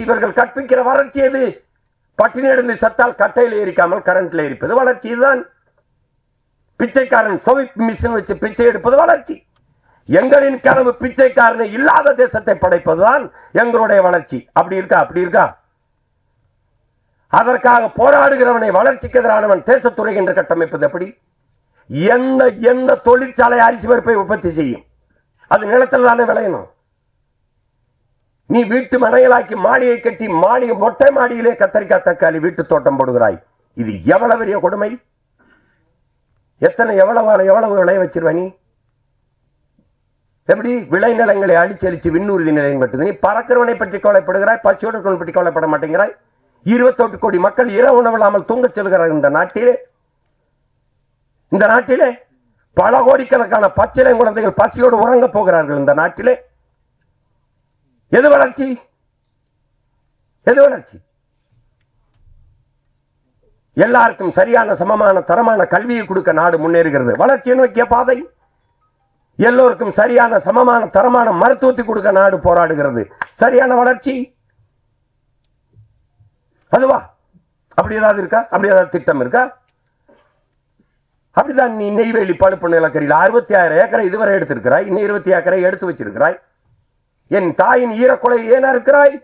இவர்கள் கற்பிக்கிற வளர்ச்சி எது? பட்டினி எடுத்து சத்தால் கட்டையில் எரிக்காமல் கரண்ட்ல எரிப்பது வளர்ச்சி. இதுதான் பிச்சைக்காரன் சோவிப் மிஷின் வச்சு பிச்சை எடுப்பது வளர்ச்சி. எங்களின் கனவு பிச்சைக்காரனை இல்லாத தேசத்தை படைப்பதுதான் எங்களுடைய வளர்ச்சி. அப்படி இருக்கா? அதற்காக போராடுகிறவனை வளர்ச்சிக்கு எதிரானவன் தேசத்துறை என்று கட்டமைப்பது எப்படி? எந்த எந்த தொழிற்சாலை அரிசி பருப்பை உற்பத்தி செய்யும்? அது நிலத்தில் தானே விளையணும். நீ வீட்டு மனைகளாக்கி மாடியை கட்டி மொட்டை மாடியிலே கத்தரிக்காய் தக்காளி வீட்டு தோட்டம் போடுகிறாய். இது எவ்வளவு பெரிய கொடுமை! எவ்வளவு விளைய வச்சிருவ நீ? எப்படி விளைநிலங்களை அழிச்சலிச்சு விண்ணூர்தி நிலையம் கட்டுது? நீ பறக்கிறவனை பற்றி கவலைப்படுகிறாய், பச்சோடு பற்றி கவலைப்பட மாட்டேங்கிறாய். 28 கோடி மக்கள் இரவு உணவு இல்லாமல் தூங்க செல்கிறார் இந்த நாட்டிலே பல கோடிக்கணக்கான பச்சிலை குழந்தைகள் பசியோடு உறங்க போகிறார்கள் இந்த நாட்டிலே. எது வளர்ச்சி? எது வளர்ச்சி? எல்லாருக்கும் சரியான சமமான தரமான கல்வியை கொடுக்க நாடு முன்னேறுகிறது. வளர்ச்சியை நோக்கிய பாதை. எல்லோருக்கும் சரியான சமமான தரமான மருத்துவத்தை கொடுக்க நாடு போராடுகிறது. சரியான வளர்ச்சி அதுவா? அப்படி ஏதாவது இருக்கா? அப்படி ஏதாவது திட்டம் இருக்கா? அப்படிதான் நீ நெய்வேலி பழுப்பு நிலக்கரியில் 66 ஏக்கரை இதுவரை எடுத்திருக்கிறாய். இன்னும் 20 ஏக்கரை எடுத்து வச்சிருக்கிறாய். என் தாயின் ஈரக்குலை ஏன் இருக்கிறாய்?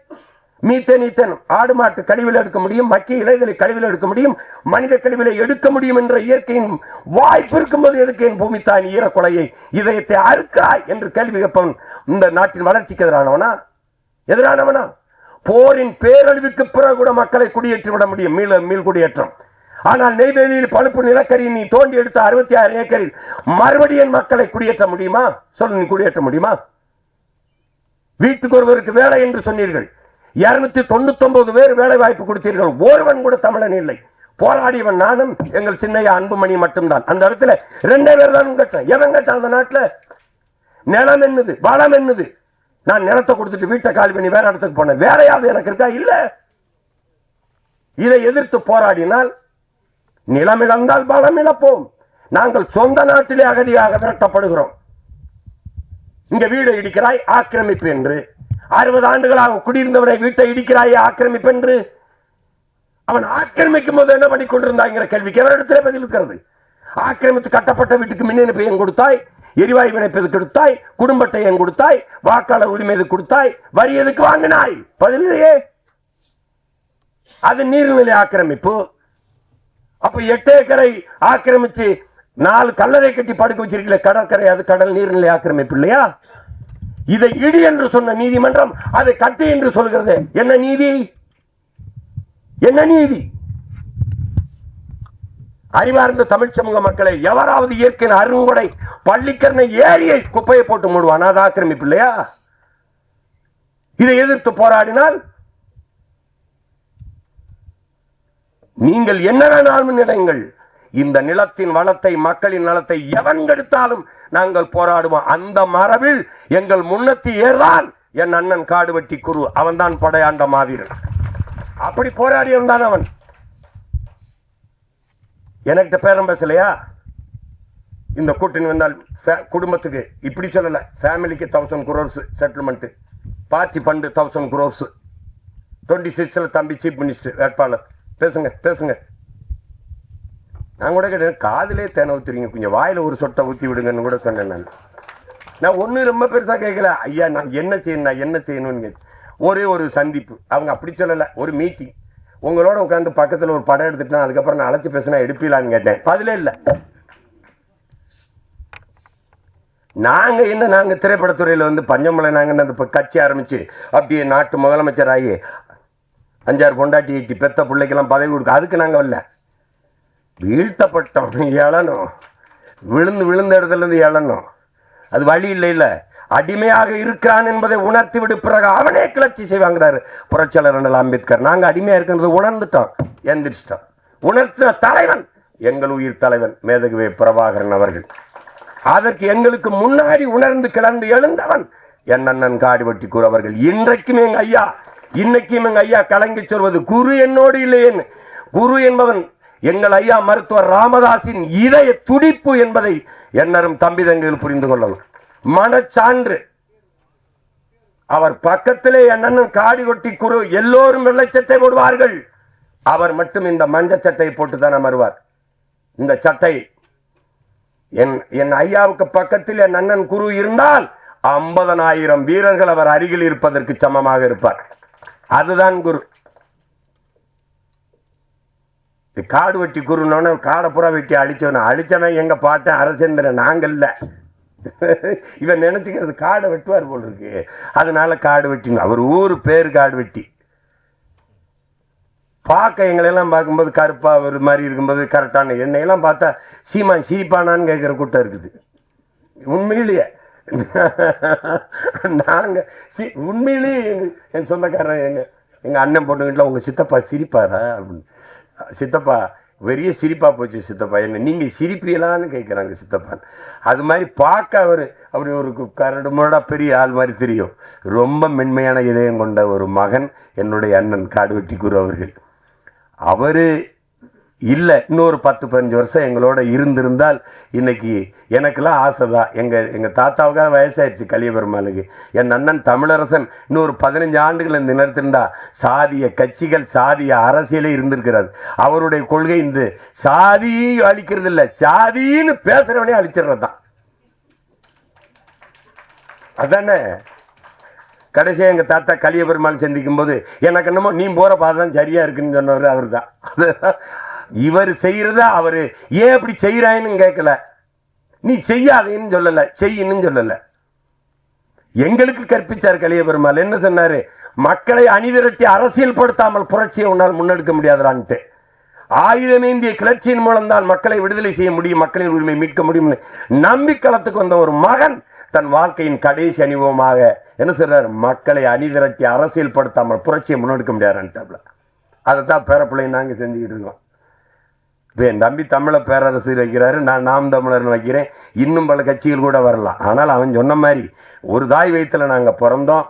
மீத்தேன் ஆடு மாட்டு கழிவில் எடுக்க முடியும், மக்கிய இலைகளை கழிவில் எடுக்க முடியும், மனித கழிவிலை எடுக்க முடியும் என்ற இயற்கையின் வாய்ப்பு இருக்கும்போது எதுக்கு என் பூமி தாயின் ஈரக்குலையை இதயத்தை அறுக்கிறாய் என்று கேள்வி கேட்பவன் இந்த நாட்டின் வளர்ச்சிக்கு எதிரானவனா? எதிரானவனா? போரின் பேரழிவுக்கு பிறகு கூட மக்களை குடியேற்றி விட முடியும், மீள் குடியேற்றம். ஆனால் நெய்வேலியில் பழுப்பு நிலக்கரி நீ தோண்டி எடுத்த 66 ஏக்கரில் மறுபடியும் மக்களை குடியேற்ற முடியுமா? சொல்லு, நீ குடியேற்ற முடியுமா? வீட்டுக்கு ஒருவருக்கு வேலை என்று சொன்னீர்கள். 299 பேர் வேலை வாய்ப்பு கொடுத்தீர்கள். ஒருவன் கூட தமிழன் இல்லை. போராடியவன் நானும் எங்கள் சின்னையா அன்புமணி மட்டும்தான். அந்த இடத்துல 2 பேர் தான் கேட்டேன். எவன் கேட்டான்? அந்த நாட்டில் நிலம் என்னது, வளம் என்னது? நான் நிலத்தை கொடுத்துட்டு வீட்டை காலி பண்ணி வேற இடத்துக்கு போனேன். வேறையாவது எனக்கு இருக்கா? இல்ல. இதை எதிர்த்து போராடினால் நிலம் இழந்தால் பலம் இழப்போம். நாங்கள் சொந்த நாட்டிலே அகதியாக விரட்டப்படுகிறோம். இங்க வீடு இடிக்கிறாய் ஆக்கிரமிப்பு என்று. 60 ஆண்டுகளாக குடியிருந்தவரை வீட்டை இடிக்கிறாய் ஆக்கிரமிப்பு என்று. அவன் ஆக்கிரமிக்கும் போது என்ன பண்ணி கொண்டிருந்தாங்கிற கேள்விக்கு எவரிடத்திலே பதில் இருக்கிறது? ஆக்கிரமித்து கட்டப்பட்ட வீட்டுக்கு மின் இணைப்பு ஏன் கொடுத்தாய்? எரிவாயு இணைப்பு கொடுத்தாய்? குடும்பத்தை ஏன் கொடுத்தாய்? வாக்காளர் உரிமை எதுக்கு கொடுத்தாய்? வரி எதுக்கு வாங்கினாய்? பதிலையே. அது நீர்நிலை ஆக்கிரமிப்பு. அப்ப 8 ஏக்கரை ஆக்கிரமிச்சு 4 கல்லறை கட்டி படுக்க வச்சிருக்கல கடற்கரை, அது கடல் நீர்நிலை ஆக்கிரமிப்பு இல்லையா? இதை இடி என்று சொன்ன நீதிமன்றம் அதை கட்டு என்று சொல்கிறது. என்ன நீதி? என்ன நீதி? அறிவார்ந்த தமிழ் சமூக மக்களை எவராவது இயற்கையின் அருங்கொடை பள்ளிக்கரணை ஏரியை குப்பையை போட்டு மூடுவான், அது ஆக்கிரமிப்பு இல்லையா? இதை எதிர்த்து போராடினால் நீங்கள் என்ன வேணாலும் நிலைங்கள். இந்த நிலத்தின் வளத்தை, மக்களின் நலத்தை எவன் கெடுத்தாலும் நாங்கள் போராடுவோம். அந்த மரபில் எங்கள் முன்னத்தி ஏறான் என் அண்ணன் காடுவெட்டி குரு. அவன் தான் படையாண்ட மாவீரன். அப்படி போராடியவன் தான் அவன். எனக்கிட்ட பேரம் பேசலையா? இந்த கூட்டணி வந்தால் குடும்பத்துக்கு இப்படி சொல்லல, ஃபேமிலிக்கு 1000 crores settlement, party fund 1000 crores, 26 தம்பி சீஃப் மினிஸ்டர் வேட்பாளர். பேசுங்க பேசுங்க. நான் கூட கேட்டேன், காதிலே தேனை ஊத்துறீங்க, கொஞ்சம் வாயில ஒரு சொட்டை ஊத்தி விடுங்கன்னு கூட சொன்னேன். நான் ஒன்னும் ரொம்ப பெருசா கேட்கல. ஐயா நான் என்ன செய்யணும்னு ஒரே ஒரு சந்திப்பு. அவங்க அப்படி சொல்லல, ஒரு மீட்டிங். உங்களோட உட்காந்து பக்கத்துல ஒரு படம் எடுத்துட்டேன், அதுக்கப்புறம் நான் அழைச்சி பேசினா எடுப்பீங்களான்னு கேட்டேன். பதிலே இல்லை. நாங்க திரைப்படத்துறையில பஞ்சமலை நாங்க அந்த கட்சி ஆரம்பிச்சு அப்படியே நாட்டு முதலமைச்சர் ஆகி 5-6 பொண்டாட்டி ஈட்டி பெத்த பிள்ளைக்கெல்லாம் பதவி கொடுக்க அதுக்கு நாங்க வரல. வீழ்த்தப்பட்டோம், எழணும், விழுந்த இடத்துல இருந்து எழணும். அது வழி இல்லை. அடிமையாக இருக்கிறான் என்பதை உணர்த்தி விடு, பிறகு அவனே கிளர்ச்சி செய்வாங்கிறாரு புரட்சியாளர் அண்ணல் அம்பேத்கர். நாங்க அடிமையா இருக்கிறது உணர்ந்துட்டோம், எந்திரிச்சிட்டோம். உணர்த்தின தலைவன் எங்கள் உயிர் தலைவன் மேதகுவே பிரபாகரன் அவர்கள். அதற்கு எங்களுக்கு முன்னாடி உணர்ந்து கிளர்ந்து எழுந்தவன் என் அண்ணன் காடுவெட்டி குரு அவர்கள். இன்னைக்கும் எங்க ஐயா கலங்கி சொல்வது, குரு என்னோடு இல்லையேன்னு. குரு என்பவன் எங்கள் ஐயா மருத்துவர் ராமதாஸின் இதய துடிப்பு என்பதை என்னரும் தம்பி தங்கைகள் புரிந்து கொள்ளணும். மனச்சான்று. அவர் பக்கத்திலே என் அண்ணன் காடுவெட்டி குரு எல்லோரும் வெள்ளை சட்டை போடுவார்கள், அவர் மட்டும் இந்த மஞ்ச சட்டையை போட்டுதான் அமர்வார். இந்த சட்டை என் ஐயாவுக்கு பக்கத்தில் என் அண்ணன் குரு இருந்தால் 50,000 வீரர்கள் அவர் அருகில் இருப்பதற்கு சமமாக இருப்பார். அதுதான் குரு. காடு வெட்டி குருனோன்னு காடை புறா வெட்டி அழிச்சவன் எங்க பாட்டேன் அரசேந்திரன், நாங்கள்ல. இவன் நினைச்சுக்கிறது காடை வெட்டுவார் போல் இருக்கு, அதனால காடு வெட்டி. அவர் ஊர் பேர் காடு வெட்டி. பார்க்க எங்களெல்லாம் பார்க்கும்போது கருப்பா ஒரு மாதிரி இருக்கும்போது கரெக்டான என்னையெல்லாம் பார்த்தா சீமான் சிரிப்பானான்னு கேட்குற கூட்டம் இருக்குது. உண்மையிலேயே நாங்க உண்மையிலேயே என் சொந்தக்காரன் எங்க அண்ணன் பொண்ணுகிட்ட உங்க சித்தப்பா சிரிப்பாரா அப்படின்னு. சித்தப்பா பெரிய சிரிப்பா போச்சு சித்தப்பா, என்ன நீங்க சிரிப்பீங்களான்னு கேட்குறாங்க சித்தப்பா. அது மாதிரி பார்க்க அவர் அப்படி ஒரு கரடு முரடா பெரிய ஆள் மாதிரி தெரியும். ரொம்ப மென்மையான இதயம் கொண்ட ஒரு மகன் என்னுடைய அண்ணன் காடுவெட்டி குரு அவர்கள். அவரு இல்லை, இன்னொரு 10-15 வருஷம் எங்களோட இருந்திருந்தால் இன்னைக்கு எனக்கெல்லாம் ஆசை தான். எங்கள் தாத்தாவுக்காக வயசாயிடுச்சு கலியபெருமாளுக்கு. என் அண்ணன் தமிழரசன் இன்னொரு 15 ஆண்டுகள் இந்த நிலத்திருந்தா சாதிய கட்சிகள் சாதிய அரசியலே இருந்திருக்கிறது. அவருடைய கொள்கை இந்த சாதியும் அழிக்கிறது இல்லை, சாதின்னு பேசுறவனே அழிச்சிடுறது தான். அதானே கடைசியா எங்க தாத்தா கலியபெருமாள் சந்திக்கும் போது எனக்கு என்னமோ நீ போற பாதான் சரியா இருக்குன்னு சொன்னவர் அவர் தான். இவர் செய்யறத அவரு ஏன் அப்படி செய்யறான்னு கேட்கல, நீ செய்யாதேன்னு சொல்லல, செய்யணும்னு சொல்லல. எங்களுக்கு கற்பிச்சார் கலியபெருமாள். என்ன சொன்னாரு? மக்களை அணிதிரட்டி அரசியல் படுத்தாமல் புரட்சியை உன்னால் முன்னெடுக்க முடியாதான்ட்டு. ஆயுதமேந்திய கிளர்ச்சியின் மூலம் தான் மக்களை விடுதலை செய்ய முடியும், மக்களின் உரிமை மீட்க முடியும் நம்பிக்களத்துக்கு வந்த ஒரு மகன் தன் வாழ்க்கையின் கடைசி அனுபவமாக என்ன சொல்றாரு? மக்களை அணிதிரட்டி அரசியல் படுத்தாமல் புரட்சியை முன்னெடுக்க முடியாதுன்ட்டாப்ல. அதைத்தான் பேரப்பிள்ளை நாங்க செஞ்சுக்கிட்டு இருக்கோம். இப்போ என் தம்பி தமிழை பேரரசு வைக்கிறாரு, நான் நாம் தமிழர்னு வைக்கிறேன். இன்னும் பல கட்சிகள் கூட வரலாம். ஆனால் அவன் சொன்ன மாதிரி ஒரு தாய் வயிற்றுல நாங்கள் பிறந்தோம்.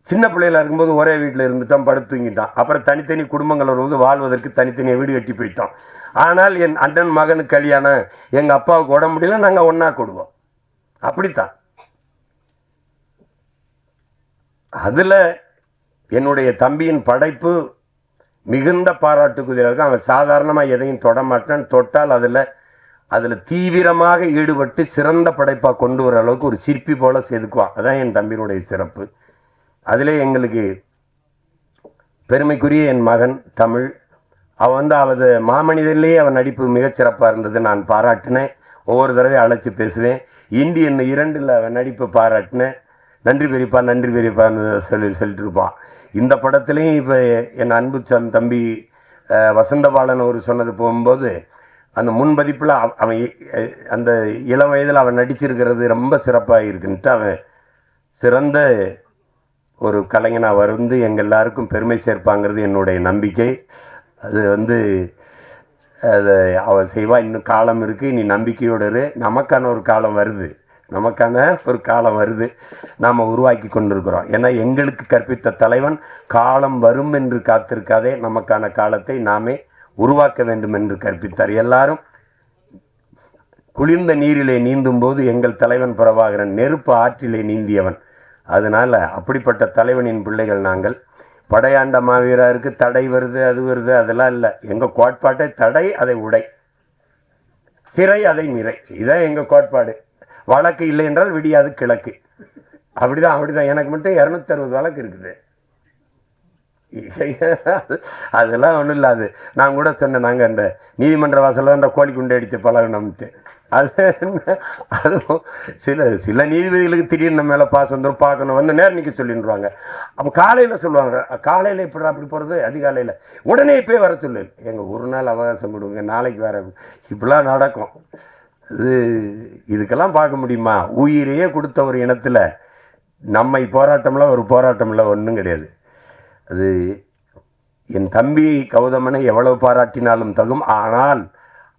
சின்ன பிள்ளையில இருக்கும்போது ஒரே வீட்டில் இருந்துட்டோம், படுத்து தூங்கிட்டோம். அப்புறம் தனித்தனி குடும்பங்கள் வரும்போது வாழ்வதற்கு தனித்தனியாக வீடு கட்டி போயிட்டோம். ஆனால் என் அண்ணன் மகனுக்கு கல்யாணம், எங்கள் அப்பாவுக்கு உடம்பு முடியல, நாங்கள் ஒன்றா கொடுவோம். அப்படித்தான். அதில் என்னுடைய தம்பியின் படைப்பு மிகுந்த பாராட்டுக்குரிய இருக்கும். அவன் சாதாரணமாக எதையும் தொடமாட்டான், தொட்டால் அதில் தீவிரமாக ஈடுபட்டு சிறந்த படைப்பாக கொண்டு வர அளவுக்கு ஒரு சிற்பி போல செதுக்குவான். அதான் என் தம்பியினுடைய சிறப்பு. அதிலே எங்களுக்கு பெருமைக்குரிய என் மகன் தமிழ், அவன் அவரது மாமனிதர்லேயே அவன் நடிப்பு மிகச்சிறப்பாக இருந்தது. நான் பாராட்டினேன், ஒவ்வொரு தடவை அழைச்சி பேசுவேன். இந்தியன் 2 அவன் நடிப்பு பாராட்டினேன். நன்றி பெரியப்பான்னு சொல்லிட்டு இருப்பான். இந்த படத்துலையும் இப்போ என் அன்பு தம்பி வசந்தபாலன் அவர் சொன்னது போகும்போது அந்த முன்பதிப்பில் அவன் அந்த இளம் வயதில் அவன் நடிச்சிருக்கிறது ரொம்ப சிறப்பாக இருக்குன்ட்டு அவன் சிறந்த ஒரு கலைஞனாக வந்து எங்கள் எல்லாருக்கும் பெருமை சேர்ப்பாங்கிறது என்னுடைய நம்பிக்கை. அது அதை அவன் செய்வா. இன்னும் காலம் இருக்குது, நீ நம்பிக்கையோடு இரு. நமக்கான ஒரு காலம் வருது, நாம் உருவாக்கி கொண்டிருக்கிறோம். ஏன்னா எங்களுக்கு கற்பித்த தலைவன் காலம் வரும் என்று காத்திருக்காதே, நமக்கான காலத்தை நாமே உருவாக்க வேண்டும் என்று கற்பித்தார். எல்லாரும் குளிர்ந்த நீரிலே நீந்தும் போது எங்கள் தலைவன் பிரபாகரன் நெருப்பு ஆற்றிலே நீந்தியவன். அதனால அப்படிப்பட்ட தலைவனின் பிள்ளைகள் நாங்கள். படையாண்ட மாவீரருக்கு தடை வருது, அது வருது, அதெல்லாம் இல்லை. எங்கள் கோட்பாட்டை தடை அதை உடை, சிறை அதை நிறை, இதான் எங்கள் கோட்பாடு. வழக்கு இல்லை என்றால் விடியாது கிழக்கு. அப்படிதான். எனக்கு மட்டும் 260 வழக்கு இருக்குது. அதெல்லாம் ஒன்றும் இல்லாது. நான் கூட சொன்னேன், நாங்கள் அந்த நீதிமன்ற வாசலில் அந்த கோழி குண்டை அடித்து பழகணும்ட்டு. அதுவும் சில நீதிபதிகளுக்கு திடீர்னு நம்ம மேலே பாசம் வந்துடும், பார்க்கணும், வந்து நேரம் நிற்க சொல்லிடுவாங்க. அப்போ காலையில் சொல்லுவாங்க, காலையில் இப்படி அப்படி போகிறது, அதிகாலையில் உடனே இப்போ வர சொல்லு, எங்கள் ஒரு நாள் அவகாசம் கொடுங்க, நாளைக்கு வேற. இப்படிலாம் நடக்கும். இதுக்கெல்லாம் பார்க்க முடியுமா? உயிரையே கொடுத்த ஒரு இனத்தில் நம்மை போராட்டம்ல ஒரு போராட்டம்ல ஒன்றும் கிடையாது. அது என் தம்பி கௌதமனை எவ்வளவு பாராட்டினாலும் தகும். ஆனால்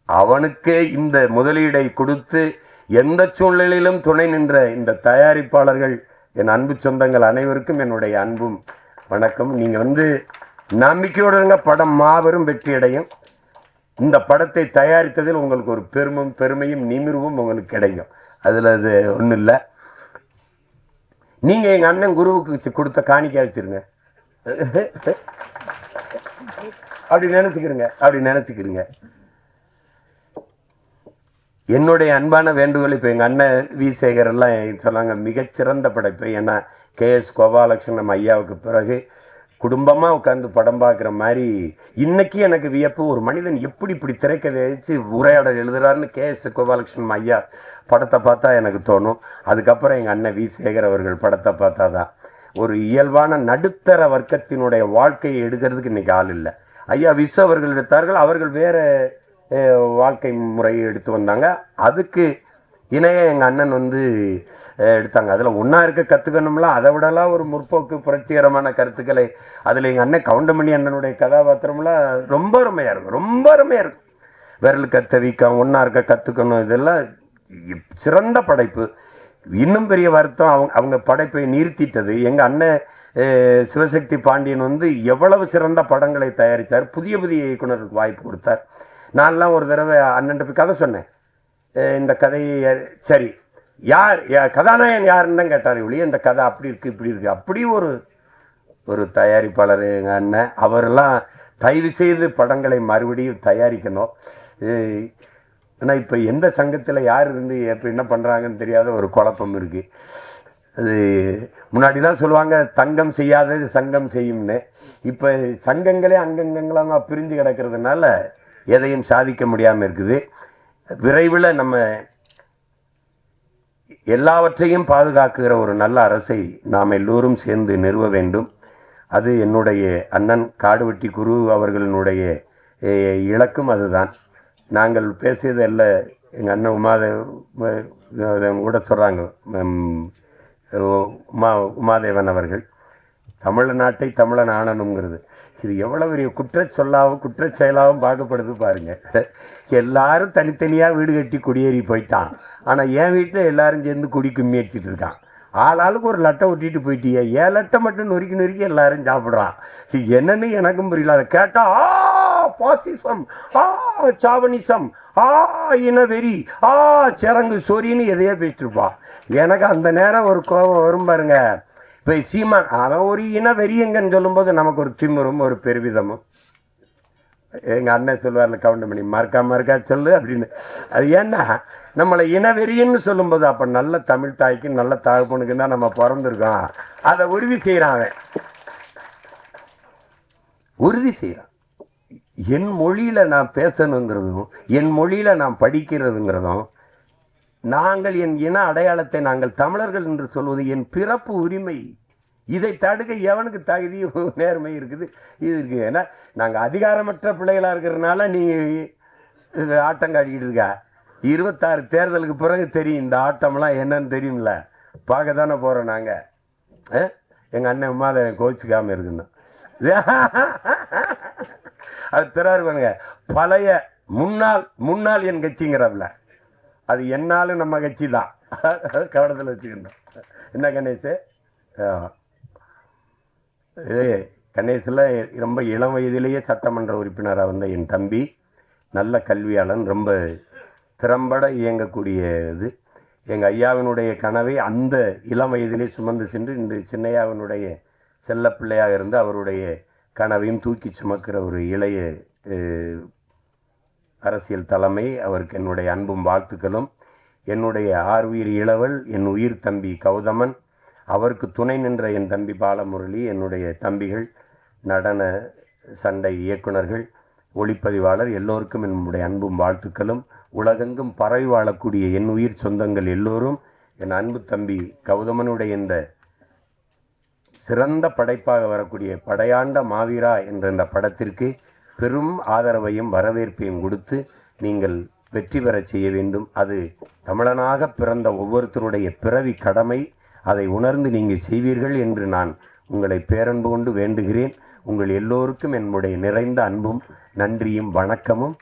அவனுக்கு இந்த முதலீடை கொடுத்து எந்த சூழ்நிலையிலும் துணை நின்ற இந்த தயாரிப்பாளர்கள், என் அன்பு சொந்தங்கள் அனைவருக்கும் என்னுடைய அன்பும் வணக்கம். நீங்கள் நம்பிக்கையோடு இருங்க, படம் மாபெரும் வெற்றி அடையும். இந்த படத்தை தயாரித்ததில் உங்களுக்கு ஒரு பெருமையும் நிமிர்வும் உங்களுக்கு கிடைக்கும். அதில் அது ஒன்றும் இல்லை. நீங்கள் எங்கள் அண்ணன் குருவுக்கு கொடுத்த காணிக்கை வச்சிருங்க, அப்படி நினச்சிக்கிறங்க. என்னுடைய அன்பான வேண்டுகோள், இப்போ எங்கள் அண்ணன் வி சேகர் எல்லாம் சொன்னாங்க மிகச்சிறந்த படைப்பு. ஏன்னா KS கோபாலகிருஷ்ணன் ஐயாவுக்கு பிறகு குடும்பமாக உட்காந்து படம் பார்க்குற மாதிரி. இன்னைக்கு எனக்கு வியப்பு, ஒரு மனிதன் எப்படி இப்படி திரைக்கதை வச்சு உரையாடல் எழுதுறாருன்னு கே.எஸ். கோபாலகிருஷ்ணன் ஐயா படத்தை பார்த்தா எனக்கு தோணும். அதுக்கப்புறம் எங்கள் அண்ணன் வி. சேகர் அவர்கள் படத்தை பார்த்தா தான் ஒரு இயல்பான நடுத்தர வர்க்கத்தினுடைய வாழ்க்கையை எடுக்கிறதுக்கு இன்னைக்கு ஆள் இல்லை. ஐயா விசு அவர்கள் எடுத்தார்கள், அவர்கள் வேற வாழ்க்கை முறையை எடுத்து வந்தாங்க. அதுக்கு இணைய எங்கள் அண்ணன் எடுத்தாங்க. அதில் ஒன்றா இருக்க கற்றுக்கணும்ல, அதை விடலாம் ஒரு முற்போக்கு புரட்சிகரமான கருத்துக்களை அதில் எங்கள் அண்ணன் கவுண்டமணி அண்ணனுடைய கதாபாத்திரம்லாம் ரொம்ப அருமையாக இருக்கும், ரொம்ப அருமையாக இருக்கும். விரல் கத்த வீக்கம், ஒன்றா இருக்க கற்றுக்கணும், இதெல்லாம் சிறந்த படைப்பு. இன்னும் பெரிய வருத்தம் அவங்க படைப்பை நிறுத்திட்டது. எங்கள் அண்ணன் சிவசக்தி பாண்டியன் எவ்வளவு சிறந்த படங்களை தயாரித்தார், புதிய புதிய இயக்குனருக்கு வாய்ப்பு கொடுத்தார். நான்லாம் ஒரு தடவை அண்ணன் போய் கதை சொன்னேன், இந்த கதையை சரி யார் கதாநாயகன் யாருன்னு தான் கேட்டார். ஒழிய இந்த கதை அப்படி இருக்கு இப்படி இருக்கு. அப்படி ஒரு தயாரிப்பாளர் எங்கள் அண்ணன். அவரெல்லாம் தயவு செய்து படங்களை மறுபடியும் தயாரிக்கணும். ஆனால் இப்போ எந்த சங்கத்தில் யார் எப்போ என்ன பண்ணுறாங்கன்னு தெரியாத ஒரு குழப்பம் இருக்குது. அது முன்னாடிலாம் சொல்லுவாங்க தங்கம் செய்யாதது சங்கம் செய்யும்னு. இப்போ சங்கங்களே அங்கங்கங்களாக பிரிஞ்சு கிடக்கிறதுனால எதையும் சாதிக்க முடியாமல் இருக்குது. விரைவில் நம்ம எல்லாவற்றையும் பாதுகாக்கிற ஒரு நல்ல அரசை நாம் எல்லோரும் சேர்ந்து நிறுவ வேண்டும். அது என்னுடைய அண்ணன் காடுவெட்டி குரு அவர்களினுடைய இலக்கும் அதுதான். நாங்கள் பேசியது எல்லாம் எங்கள் அண்ணன் கூட சொல்கிறாங்க, உமாதேவன் அவர்கள் தமிழ்நாட்டை தமிழன் ஆளணுங்கிறது. இது எவ்வளோ பெரிய குற்றச்சொல்லாகவும் குற்றச்செயலாகவும் பார்க்கப்படுது பாருங்க. எல்லாரும் தனித்தனியாக வீடு கட்டி குடியேறி போயிட்டான். ஆனால் என் வீட்டில் எல்லாரும் சேர்ந்து குடி கும்மி அடிச்சுட்டு இருக்கான். ஆளாளுக்கு ஒரு லட்டை ஒட்டிட்டு போயிட்டிய, ஏன் லட்டை மட்டும் நொறுக்கி நொறுக்கி எல்லாரும் சாப்பிட்றான். என்னன்னு எனக்கும் புரியல. அதை கேட்டா பாசிசம், சாவனிசம், இனவெறி, சிறங்கு சொரின்னு எதையோ பேசிட்டு இருப்பான். எனக்கு அந்த நேரம் ஒரு கோபம் வரும் பாருங்க. இப்போ சீமான் அவன் ஒரு இனவெறியங்கன்னு சொல்லும்போது நமக்கு ஒரு திமிரும் ஒரு பெருவிதமும். எங்கள் அண்ணன் சொல்லுவார்ல கவுண்டமணி, மறக்கா சொல்லு அப்படின்னு. அது ஏன்னா நம்மளை இனவெறியன்னு சொல்லும்போது அப்போ நல்ல தமிழ் தாய்க்கு நல்ல தகப்பனுக்கு தான் நம்ம பிறந்திருக்கோம். அதை உறுதி செய்கிறான், அவன் உறுதி செய்கிறான். என் மொழியில் நான் பேசணுங்கிறதும் என் மொழியில் நான் படிக்கிறதுங்கிறதும், நாங்கள் என் இன அடையாளத்தை நாங்கள் தமிழர்கள் என்று சொல்வது என் பிறப்பு உரிமை. இதை தடுக்க எவனுக்கு தகுதி நேர்மை இருக்குது? இது இருக்கு. ஏன்னா நாங்கள் அதிகாரமற்ற பிள்ளைகளாக இருக்கிறதுனால நீ ஆட்டம் காட்டிக்கிட்டு இருக்கா. 26 தேர்தலுக்கு பிறகு தெரியும் இந்த ஆட்டம்லாம் என்னன்னு தெரியும்ல. பார்க்க தானே போகிறோம் நாங்கள். எங்கள் அண்ணன் உமாதை கோச்சிக்காமல் இருக்குன்னு அது திறாரு பாருங்க. பழைய முன்னாள் என் கட்சிங்கிறவல அது என்னாலும் நம்ம கட்சி தான். கவனத்தில் வச்சுக்கணும். என்ன கணேஷ்? கணேஷில் ரொம்ப இளம் வயதிலேயே சட்டமன்ற உறுப்பினராக வந்த என் தம்பி, நல்ல கல்வியாளன், ரொம்ப திறம்பட இயங்கக்கூடிய இது. எங்கள் ஐயாவினுடைய கனவை அந்த இளம் வயதிலே சுமந்து சென்று இன்று சின்னையாவினுடைய செல்ல பிள்ளையாக இருந்து அவருடைய கனவையும் தூக்கி சுமக்கிற ஒரு இளைய அரசியல் தலைமை. அவருக்கு என்னுடைய அன்பும் வாழ்த்துக்களும். என்னுடைய ஆர்வீர் இளவல் என் உயிர் தம்பி கௌதமன், அவருக்கு துணை நின்ற என் தம்பி பாலமுரளி, என்னுடைய தம்பிகள், நடன சண்டை இயக்குனர்கள், ஒளிப்பதிவாளர், எல்லோருக்கும் என்னுடைய அன்பும் வாழ்த்துக்களும். உலகெங்கும் பரவி வாழக்கூடிய என் உயிர் சொந்தங்கள் எல்லோரும் என் அன்பு தம்பி கௌதமனுடைய இந்த சிறந்த படைப்பாக வரக்கூடிய படையாண்ட மாவீரா என்ற இந்த படத்திற்கு பெரும் ஆதரவையும் வரவேற்பையும் கொடுத்து நீங்கள் வெற்றி பெறச் செய்ய வேண்டும். அது தமிழனாக பிறந்த ஒவ்வொருத்தருடைய பிறவி கடமை. அதை உணர்ந்து நீங்கள் செய்வீர்கள் என்று நான் உங்களை பேரன்பு கொண்டு வேண்டுகிறேன். உங்கள் எல்லோருக்கும் என்னுடைய நிறைந்த அன்பும் நன்றியும் வணக்கமும்.